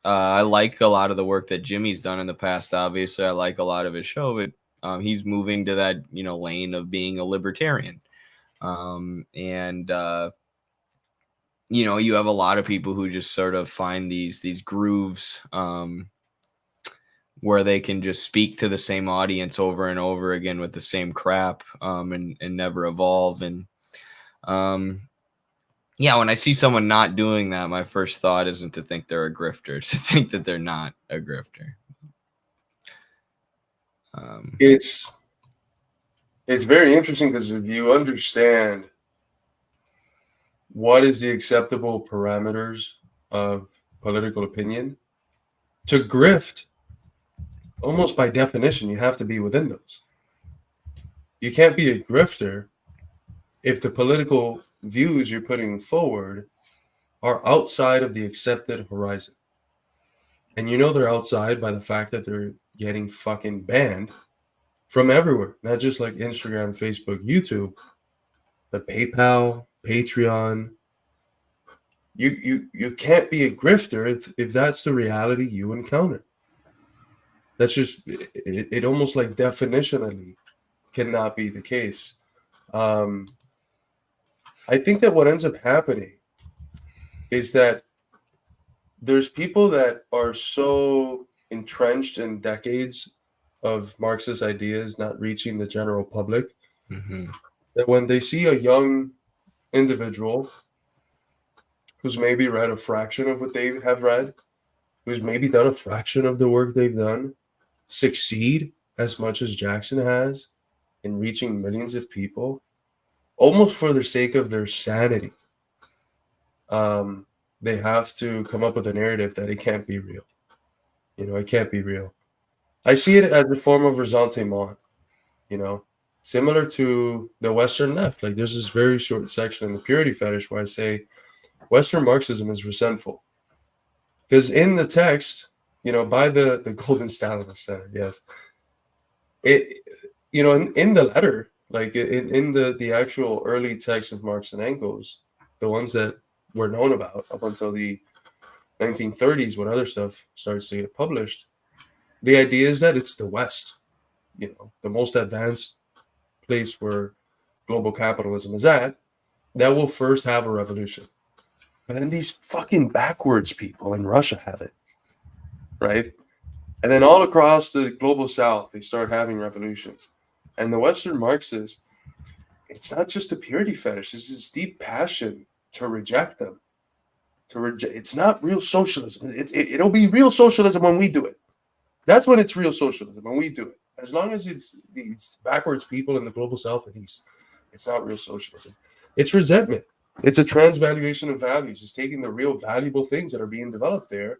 I like a lot of the work that Jimmy's done in the past. Obviously, I like a lot of his show, but he's moving to that, lane of being a libertarian. You have a lot of people who just sort of find these grooves where they can just speak to the same audience over and over again with the same crap and never evolve. And when I see someone not doing that, my first thought isn't to think they're a grifter, it's to think that they're not a grifter. It's very interesting because if you understand what is the acceptable parameters of political opinion, to grift, almost by definition, you have to be within those. You can't be a grifter if the political views you're putting forward are outside of the accepted horizon. And they're outside by the fact that they're getting fucking banned from everywhere, not just like Instagram, Facebook, YouTube, but PayPal, Patreon. You can't be a grifter if that's the reality you encounter. That's just it almost like definitionally cannot be the case. I think that what ends up happening is that there's people that are so entrenched in decades of Marxist ideas not reaching the general public that when they see a young individual who's maybe read a fraction of what they have read, who's maybe done a fraction of the work they've done, succeed as much as Jackson has, in reaching millions of people, almost for the sake of their sanity, they have to come up with a narrative that it can't be real. It can't be real. I see it as a form of ressentiment, similar to the Western left. Like there's this very short section in the Purity Fetish where I say Western Marxism is resentful. Because in the text, by the Golden Stalinist Center, yes, it, in the letter, like in the actual early text of Marx and Engels, the ones that were known about up until the 1930s when other stuff starts to get published, the idea is that it's the West, the most advanced place where global capitalism is at, that will first have a revolution. But then these fucking backwards people in Russia have it, right? And then all across the global South, they start having revolutions. And the Western Marxists, it's not just a purity fetish. It's this deep passion to reject them. It's not real socialism. It'll be real socialism when we do it. That's when it's real socialism, when we do it. As long as it's these backwards people in the global South and East, it's not real socialism. It's resentment. It's a transvaluation of values. It's taking the real valuable things that are being developed there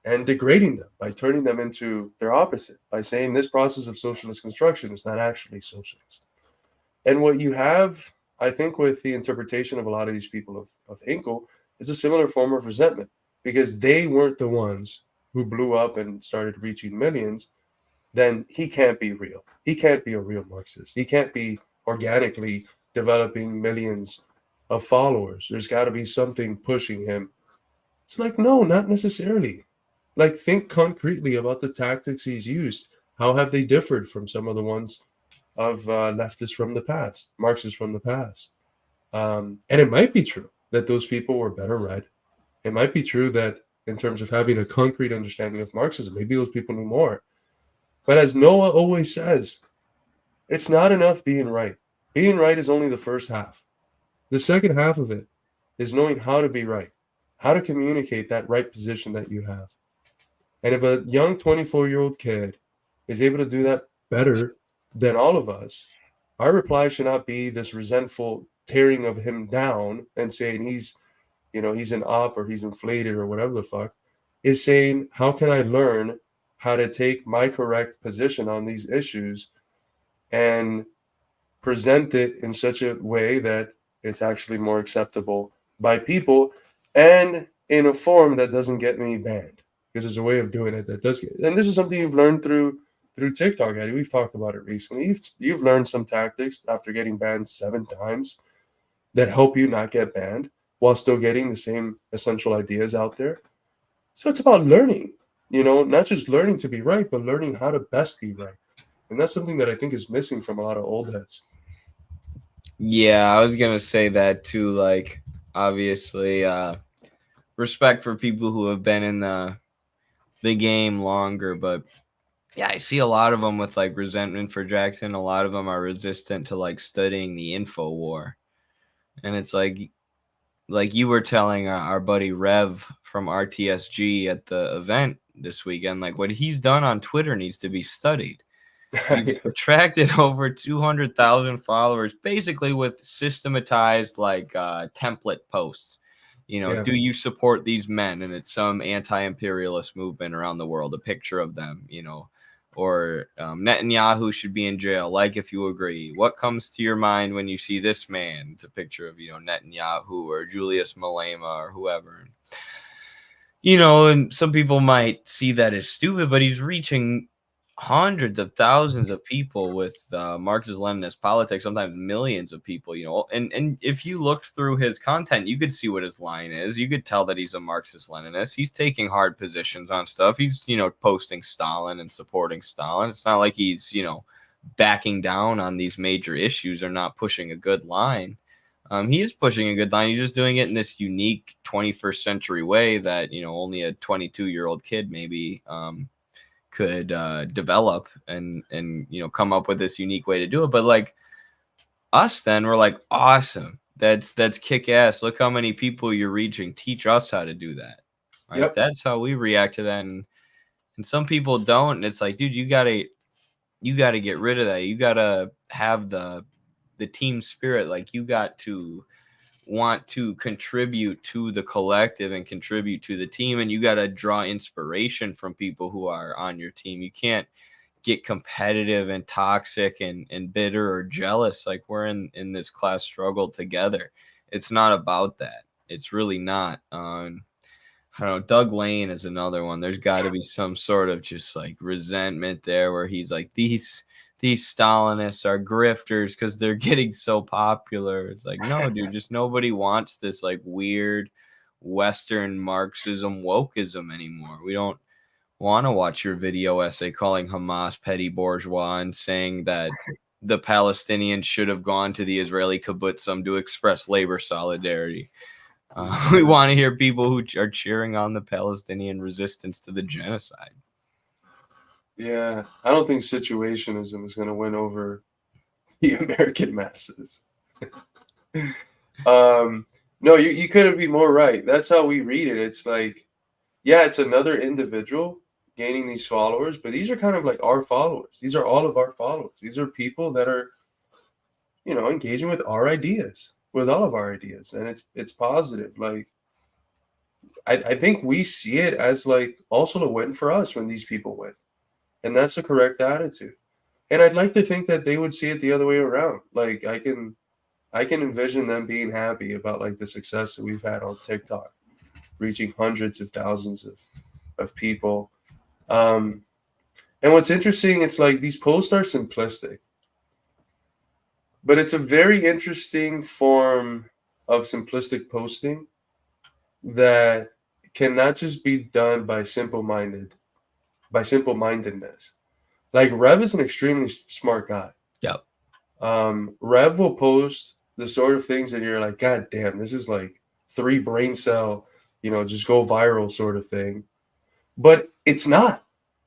and degrading them by turning them into their opposite, by saying this process of socialist construction is not actually socialist. And what you have, I think, with the interpretation of a lot of these people of Inkel is a similar form of resentment, because they weren't the ones who blew up and started reaching millions. Then he can't be real. He can't be a real Marxist. He can't be organically developing millions of followers. There's got to be something pushing him. It's like, no, not necessarily. Like, think concretely about the tactics he's used. How have they differed from some of the ones of leftists from the past, Marxists from the past? And it might be true that those people were better read. It might be true that in terms of having a concrete understanding of Marxism, maybe those people knew more. But as Noah always says, it's not enough being right. Being right is only the first half. The second half of it is knowing how to be right, how to communicate that right position that you have. And if a young 24-year-old kid is able to do that better than all of us, our reply should not be this resentful tearing of him down and saying he's an op or he's inflated or whatever the fuck. Is saying, how can I learn how to take my correct position on these issues and present it in such a way that it's actually more acceptable by people and in a form that doesn't get me banned, because there's a way of doing it that does get, and this is something you've learned through TikTok, Eddie. We've talked about it recently. You've learned some tactics after getting banned 7 times that help you not get banned while still getting the same essential ideas out there. So it's about learning, not just learning to be right, but learning how to best be right. And that's something that I think is missing from a lot of old heads. Yeah, I was gonna say that too. Like, obviously, respect for people who have been in the game longer, but yeah, I see a lot of them with like resentment for Jackson. A lot of them are resistant to like studying the info war, and it's like you were telling our buddy Rev from RTSG at the event this weekend, like what he's done on Twitter needs to be studied. He's attracted over 200,000 followers, basically with systematized like template posts. Do you support these men? And it's some anti-imperialist movement around the world, a picture of them, or Netanyahu should be in jail. Like, if you agree, what comes to your mind when you see this man? It's a picture of, Netanyahu or Julius Malema or whoever. And some people might see that as stupid, but he's reaching hundreds of thousands of people with Marxist-Leninist politics, sometimes millions of people, and if you looked through his content, you could see what his line is. You could tell that he's a Marxist-Leninist. He's taking hard positions on stuff. He's, posting Stalin and supporting Stalin. It's not like he's, backing down on these major issues or not pushing a good line. He is pushing a good line. He's just doing it in this unique 21st century way that, only a 22-year-old kid maybe could develop and come up with this unique way to do it. But like us, then we're like, awesome, that's kick-ass. Look how many people you're reaching. Teach us how to do that. Right? Yep. That's how we react to that. And some people don't. And it's like, dude, you gotta you got to get rid of that. You got to have the team spirit. Like, you got to want to contribute to the collective and contribute to the team, and you got to draw inspiration from people who are on your team. You can't get competitive and toxic and bitter or jealous. Like, we're in this class struggle together. It's not about that. It's really not. I don't know, Doug Lane is another one. There's got to be some sort of just like resentment there where he's like, these Stalinists are grifters because they're getting so popular. It's like, no, dude, just nobody wants this like weird Western Marxism wokeism anymore. We don't want to watch your video essay calling Hamas petty bourgeois and saying that the Palestinians should have gone to the Israeli kibbutzim to express labor solidarity. We want to hear people who are cheering on the Palestinian resistance to the genocide. Yeah, I don't think situationism is going to win over the American masses. No, you couldn't be more right. That's how we read it. It's like, yeah, it's another individual gaining these followers, but these are kind of like our followers. These are all of our followers. These are people that are, engaging with our ideas, with all of our ideas, and it's positive. Like, I think we see it as like also a win for us when these people win, and that's the correct attitude. And I'd like to think that they would see it the other way around. Like, I can envision them being happy about like the success that we've had on TikTok, reaching hundreds of thousands of people. And what's interesting, it's like these posts are simplistic, but it's a very interesting form of simplistic posting that cannot just be done by simple-mindedness. Like, Rev is an extremely smart guy. Yep. Rev will post the sort of things that you're like, God damn, this is like 3 brain cell, just go viral sort of thing. But it's not.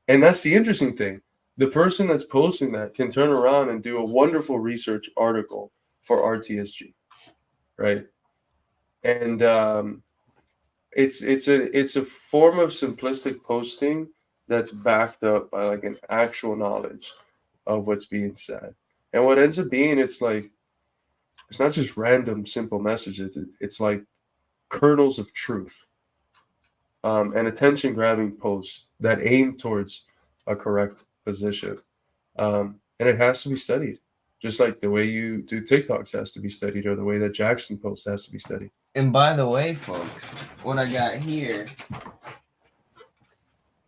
And that's the interesting thing. The person that's posting that can turn around and do a wonderful research article for RTSG, right? And it's a form of simplistic posting that's backed up by like an actual knowledge of what's being said. And what ends up being, it's like, it's not just random simple messages. It's like kernels of truth, and attention grabbing posts that aim towards a correct position. And it has to be studied, just like the way you do TikToks has to be studied, or the way that Jackson posts has to be studied. And by the way, folks, what I got here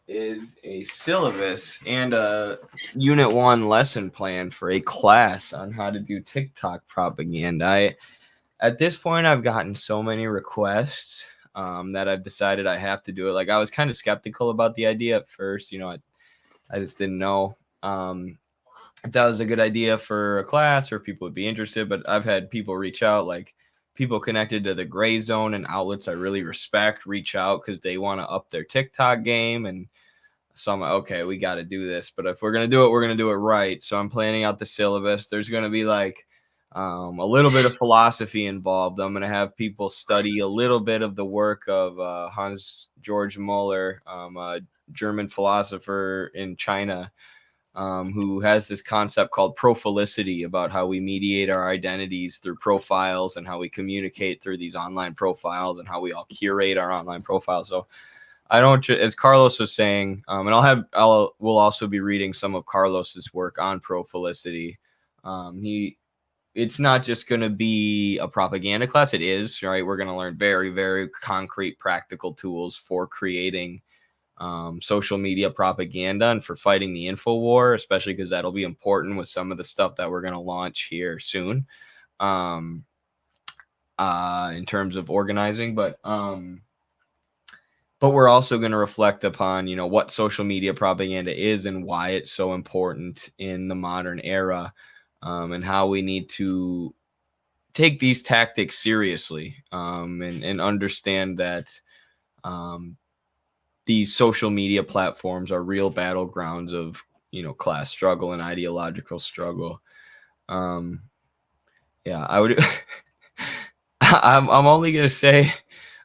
is a syllabus and a Unit 1 lesson plan for a class on how to do TikTok propaganda. At this point, I've gotten so many requests that I've decided I have to do it. Like, I was kind of skeptical about the idea at first. I just didn't know if that was a good idea for a class or people would be interested. But I've had people reach out, like people connected to the Gray Zone and outlets I really respect, reach out because they want to up their TikTok game. And so I'm like, okay, we got to do this. But if we're going to do it, we're going to do it right. So I'm planning out the syllabus. There's going to be like a little bit of philosophy involved. I'm going to have people study a little bit of the work of Hans Georg Muller, a German philosopher in China, who has this concept called prophilicity, about how we mediate our identities through profiles and how we communicate through these online profiles and how we all curate our online profiles. So as Carlos was saying, and we'll also be reading some of Carlos's work on prophilicity. It's not just going to be a propaganda class. It is, right? We're going to learn very, very concrete, practical tools for creating social media propaganda and for fighting the info war, especially because that'll be important with some of the stuff that we're going to launch here soon in terms of organizing. But we're also going to reflect upon, what social media propaganda is and why it's so important in the modern era. And how we need to take these tactics seriously, and understand that these social media platforms are real battlegrounds of, class struggle and ideological struggle. I would. I'm only going to say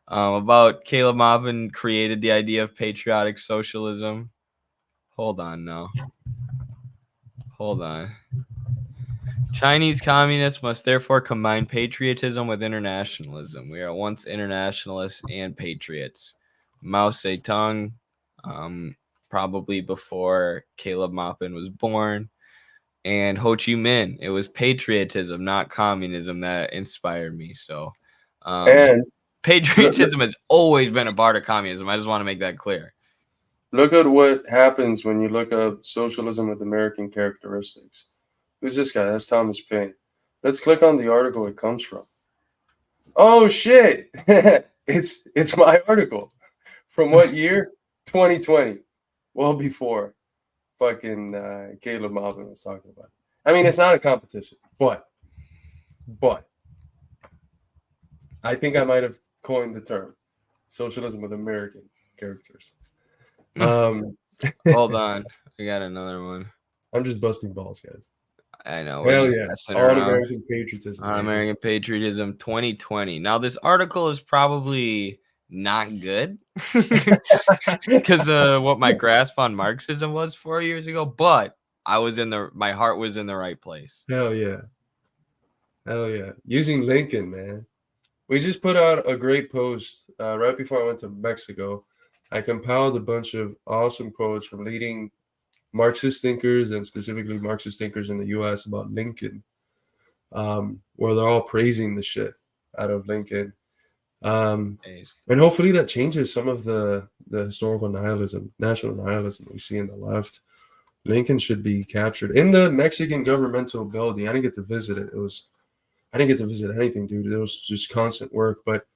about Caleb Maupin created the idea of patriotic socialism. Hold on now. Hold on. Chinese communists must therefore combine patriotism with internationalism. We are once internationalists and patriots. Mao Zedong, probably before Caleb Maupin was born, and Ho Chi Minh. It was patriotism, not communism, that inspired me. So, And patriotism has always been a part of communism. I just want to make that clear. look at what happens when you look up socialism with American characteristics. Who's this guy? That's Thomas Paine. Let's click on the article it comes from. Oh shit! it's my article. From what year? 2020. Well before fucking Caleb Maupin was talking about it. I mean, it's not a competition, but I think I might have coined the term socialism with American characteristics. Hold on, I got another one. I'm just busting balls, guys. I know. Hell yeah. On American patriotism. On American patriotism 2020. Now, this article is probably not good because what my grasp on Marxism was 4 years ago, but my heart was in the right place. Hell yeah. Hell yeah. Using Lincoln, man. We just put out a great post right before I went to Mexico. I compiled a bunch of awesome quotes from leading Marxist thinkers and specifically Marxist thinkers in the US about Lincoln, where they're all praising the shit out of Lincoln. And hopefully that changes some of the historical nihilism, national nihilism we see in the left. Lincoln should be captured in the Mexican governmental building. I didn't get to visit it. I didn't get to visit anything, dude. It was just constant work. But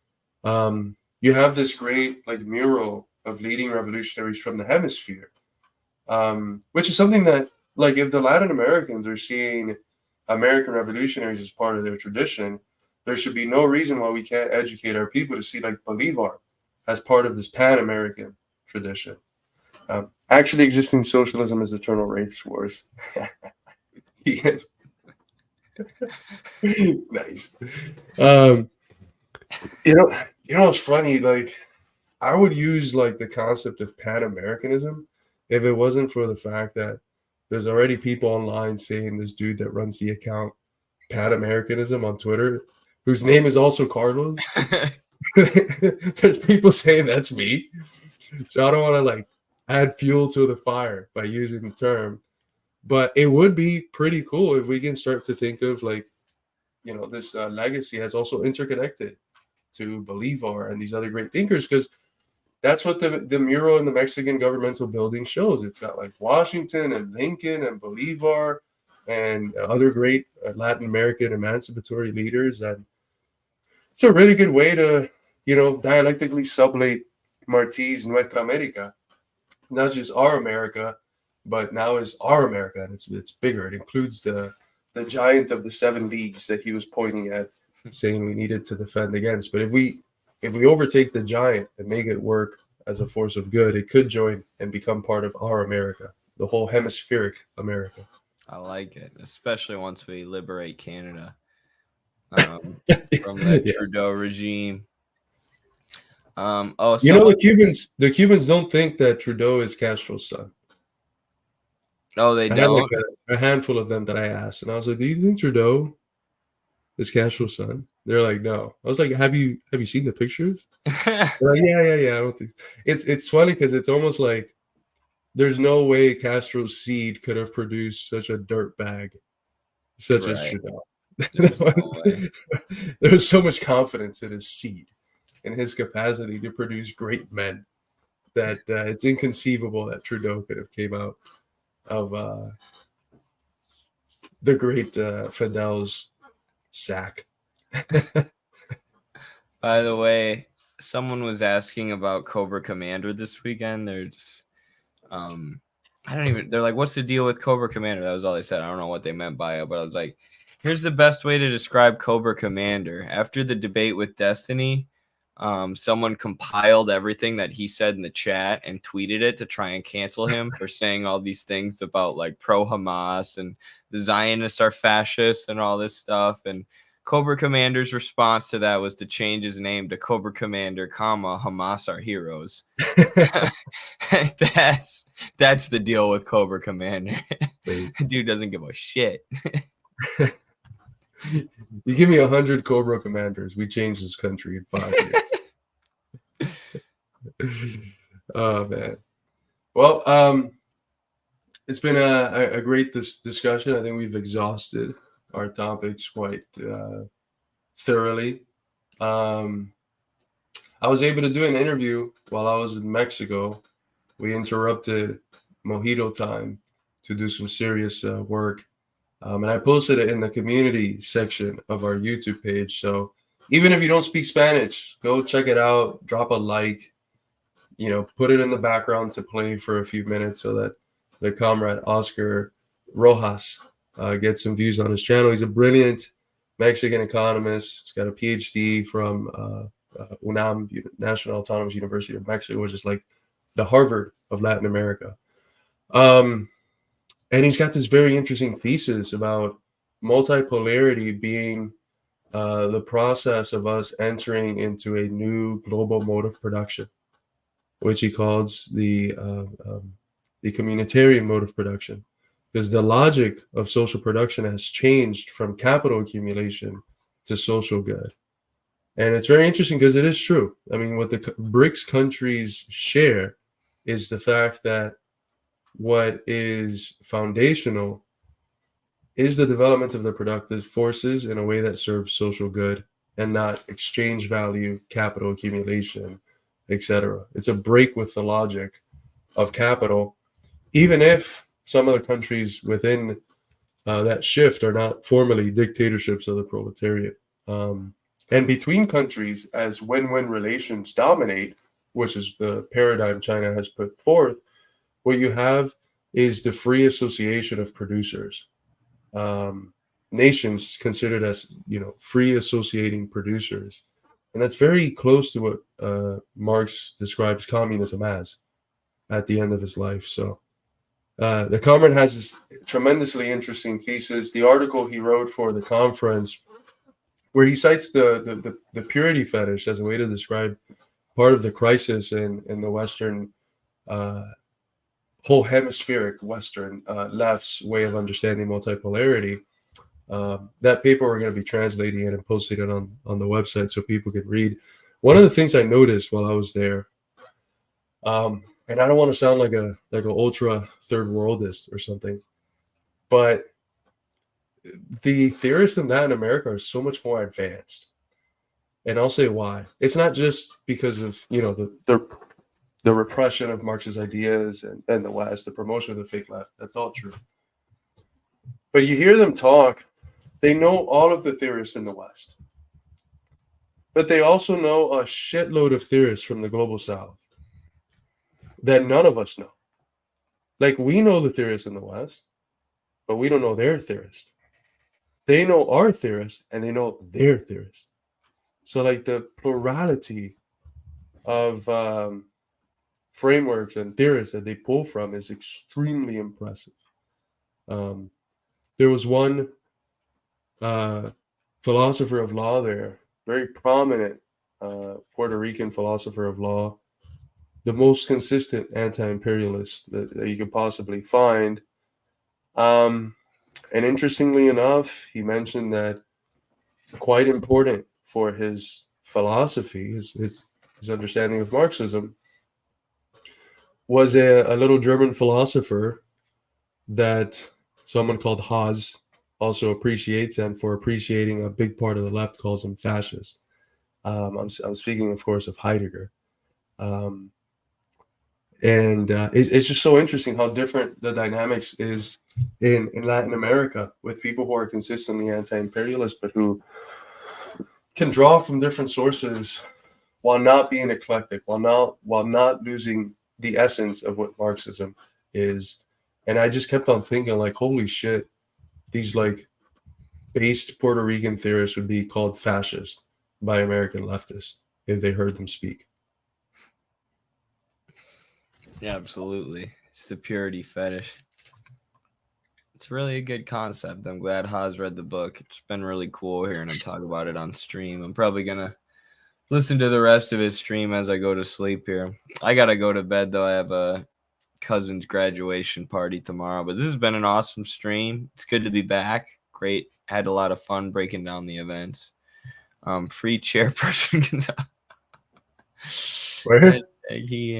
you have this great like mural of leading revolutionaries from the hemisphere, which is something that, like, if the Latin Americans are seeing American revolutionaries as part of their tradition, there should be no reason why we can't educate our people to see like Bolivar as part of this Pan-American tradition. Actually existing socialism is eternal race wars. Nice. You know what's funny? Like, I would use like the concept of Pan-Americanism if it wasn't for the fact that there's already people online saying this dude that runs the account Pan-Americanism on Twitter, whose name is also Carlos. There's people saying that's me. So I don't want to like add fuel to the fire by using the term. But it would be pretty cool if we can start to think of like, you know, this legacy has also interconnected to Bolivar and these other great thinkers, because that's what the mural in the Mexican governmental building shows. It's got like Washington and Lincoln and Bolivar and other great Latin American emancipatory leaders. And it's a really good way to, you know, dialectically sublate Marti's Nuestra America. Not just our America, but now is our America, and it's bigger. It includes the giant of the 7 leagues that he was pointing at, saying we needed to defend against. But if we overtake the giant and make it work as a force of good, it could join and become part of our America, the whole hemispheric America. I like it, especially once we liberate Canada from the Trudeau regime. You know, the Cubans don't think that Trudeau is Castro's son. Oh, they don't? Had like a handful of them that I asked, and I was like, do you think Trudeau is Castro's son? They're like, no. I was like, have you seen the pictures? They're like, yeah. I don't think it's funny because it's almost like there's no way Castro's seed could have produced such a dirt bag, such as Trudeau. There was so much confidence in his seed, in his capacity to produce great men, that it's inconceivable that Trudeau could have came out of the great Fidel's sack. By the way, someone was asking about Cobra Commander this weekend. There's they're like, what's the deal with Cobra Commander? That was all they said. I don't know what they meant by it, but I was like, here's the best way to describe Cobra Commander. After the debate with Destiny, someone compiled everything that he said in the chat and tweeted it to try and cancel him for saying all these things about like pro-Hamas and the Zionists are fascists and all this stuff. And Cobra Commander's response to that was to change his name to Cobra Commander, Hamas are heroes. That's the deal with Cobra Commander. Dude doesn't give a shit. You give me 100 Cobra Commanders, we change this country in 5 years. Oh man. Well, it's been a great discussion. I think we've exhausted our topics quite thoroughly. I was able to do an interview while I was in Mexico. We interrupted mojito time to do some serious work. And I posted it in the community section of our YouTube page. So even if you don't speak Spanish, go check it out, drop a like, put it in the background to play for a few minutes so that the comrade Oscar Rojas gets some views on his channel. He's a brilliant Mexican economist. He's got a PhD from UNAM, National Autonomous University of Mexico, which is like the Harvard of Latin America. And he's got this very interesting thesis about multipolarity being the process of us entering into a new global mode of production, which he calls the communitarian mode of production, because the logic of social production has changed from capital accumulation to social good. And it's very interesting because it is true. I mean, what the BRICS countries share is the fact that what is foundational is the development of the productive forces in a way that serves social good and not exchange value, capital accumulation, etc. It's a break with the logic of capital, even if some of the countries within that shift are not formally dictatorships of the proletariat. And between countries, as win-win relations dominate, which is the paradigm China has put forth, what you have is the free association of producers. Nations considered as, free associating producers. And that's very close to what Marx describes communism as at the end of his life. So the comrade has this tremendously interesting thesis. The article he wrote for the conference, where he cites the purity fetish as a way to describe part of the crisis in the Western, whole hemispheric Western left's way of understanding multipolarity. That paper we're going to be translating it and posting it on the website so people can read. One of the things I noticed while I was there, and I don't want to sound like an ultra third worldist or something, but the theorists in Latin America are so much more advanced. And I'll say why. It's not just because of, the repression of Marx's ideas and the West, the promotion of the fake left. That's all true. But you hear them talk, they know all of the theorists in the West. But they also know a shitload of theorists from the global South that none of us know. Like, we know the theorists in the West, but we don't know their theorists. They know our theorists, and they know their theorists. So, like, the plurality of frameworks and theorists that they pull from is extremely impressive. There was one philosopher of law there, very prominent Puerto Rican philosopher of law, the most consistent anti-imperialist that you could possibly find. And interestingly enough, he mentioned that quite important for his philosophy, his understanding of Marxism, was a little German philosopher that someone called Haas also appreciates, and for appreciating a big part of the left calls him fascist. I'm speaking, of course, of Heidegger. It's just so interesting how different the dynamics is in Latin America with people who are consistently anti-imperialist, but who can draw from different sources while not being eclectic, while not losing the essence of what Marxism is. And I just kept on thinking, like, holy shit, these like based Puerto Rican theorists would be called fascist by American leftists if they heard them speak. Yeah, absolutely. It's the purity fetish. it's really a good concept. I'm glad Haas read the book. It's been really cool hearing him talk about it on stream. I'm probably gonna listen to the rest of his stream as I go to sleep here. I gotta go to bed though. I have a cousin's graduation party tomorrow. But this has been an awesome stream. It's good to be back. Great. Had a lot of fun breaking down the events. Free chairperson. Where? He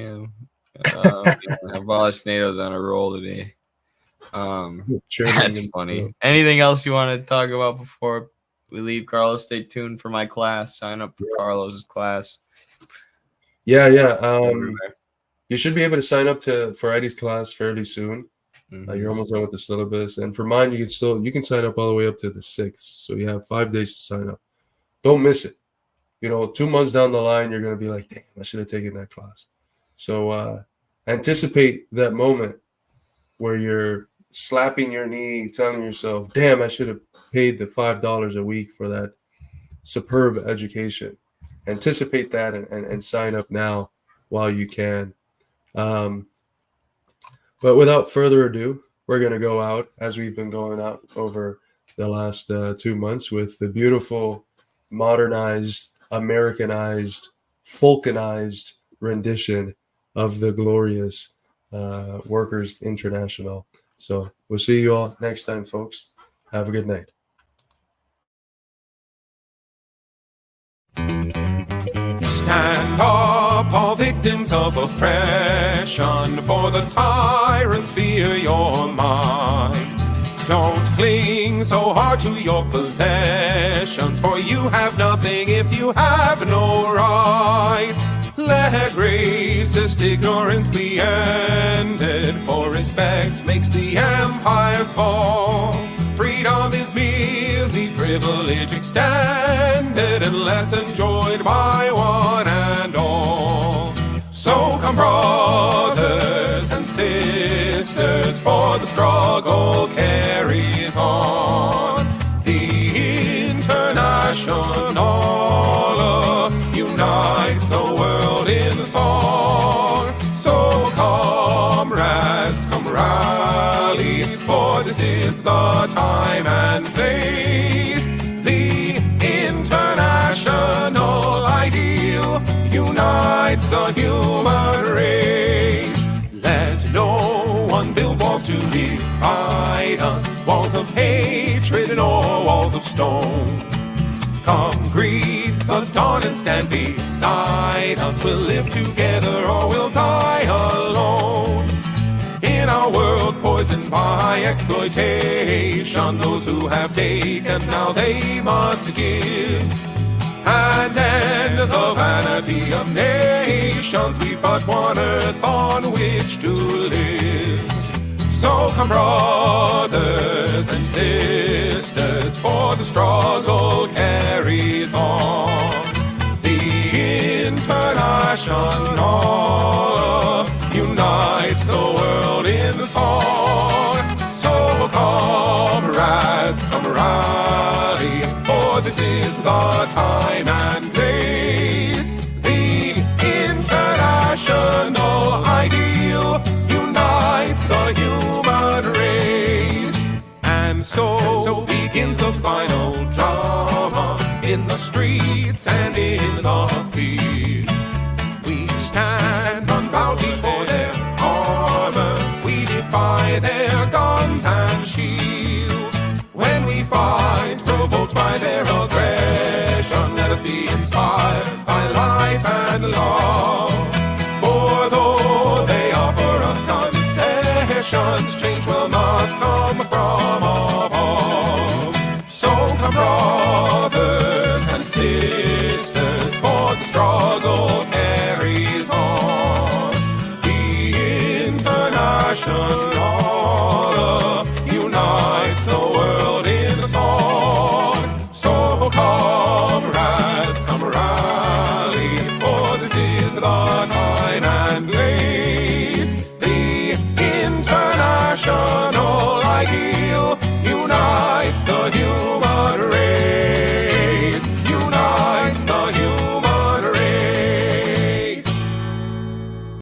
abolished NATO's on a roll today. That's funny. Anything else you want to talk about before we leave, Carlos? Stay tuned for my class. Sign up for Carlos's class. Yeah. You should be able to sign up for Eddie's class fairly soon. You're almost done with the syllabus, and for mine, you can sign up all the way up to the 6th. So you have 5 days to sign up. Don't miss it. 2 months down the line, you're gonna be like, "Damn, I should have taken that class." So anticipate that moment where you're slapping your knee, telling yourself, "Damn, I should have paid the $5 a week for that superb education." Anticipate that and sign up now while you can. But without further ado, we're going to go out as we've been going out over the last 2 months with the beautiful, modernized, Americanized, Falkanized rendition of the glorious Workers International. So we'll see you all next time, folks. Have a good night. Stand up, all victims of oppression, for the tyrants fear your might. Don't cling so hard to your possessions, for you have nothing if you have no right. Let racist ignorance be ended, for respect makes the empires fall. Freedom is merely privilege extended, unless enjoyed by one and all. So come, brothers and sisters, for the struggle carries on. The International unites the world in song. So comrades, come rally, for this is the time and place. The international ideal unites the human race. Let no one build walls to divide us, walls of hatred nor walls of stone. Come greet the dawn and stand beside us. We'll live together or we'll die alone. In our world poisoned by exploitation, those who have taken, now they must give. And end the vanity of nations, we've but one earth on which to live. So come, brothers and sisters, for the struggle carries on. The International unites the world in the song. So comrades, come rally, for this is the time and place. The international ideal unites the human race. And so begins the final drama, in the streets and in the fields. We stand unbowed before their armor, we defy their guns and shields. When we fight, provoked by their aggression, let us be inspired by life and love. For though they offer us concessions, change will not come from above. So come, brothers and sisters, for the struggle carries on. The International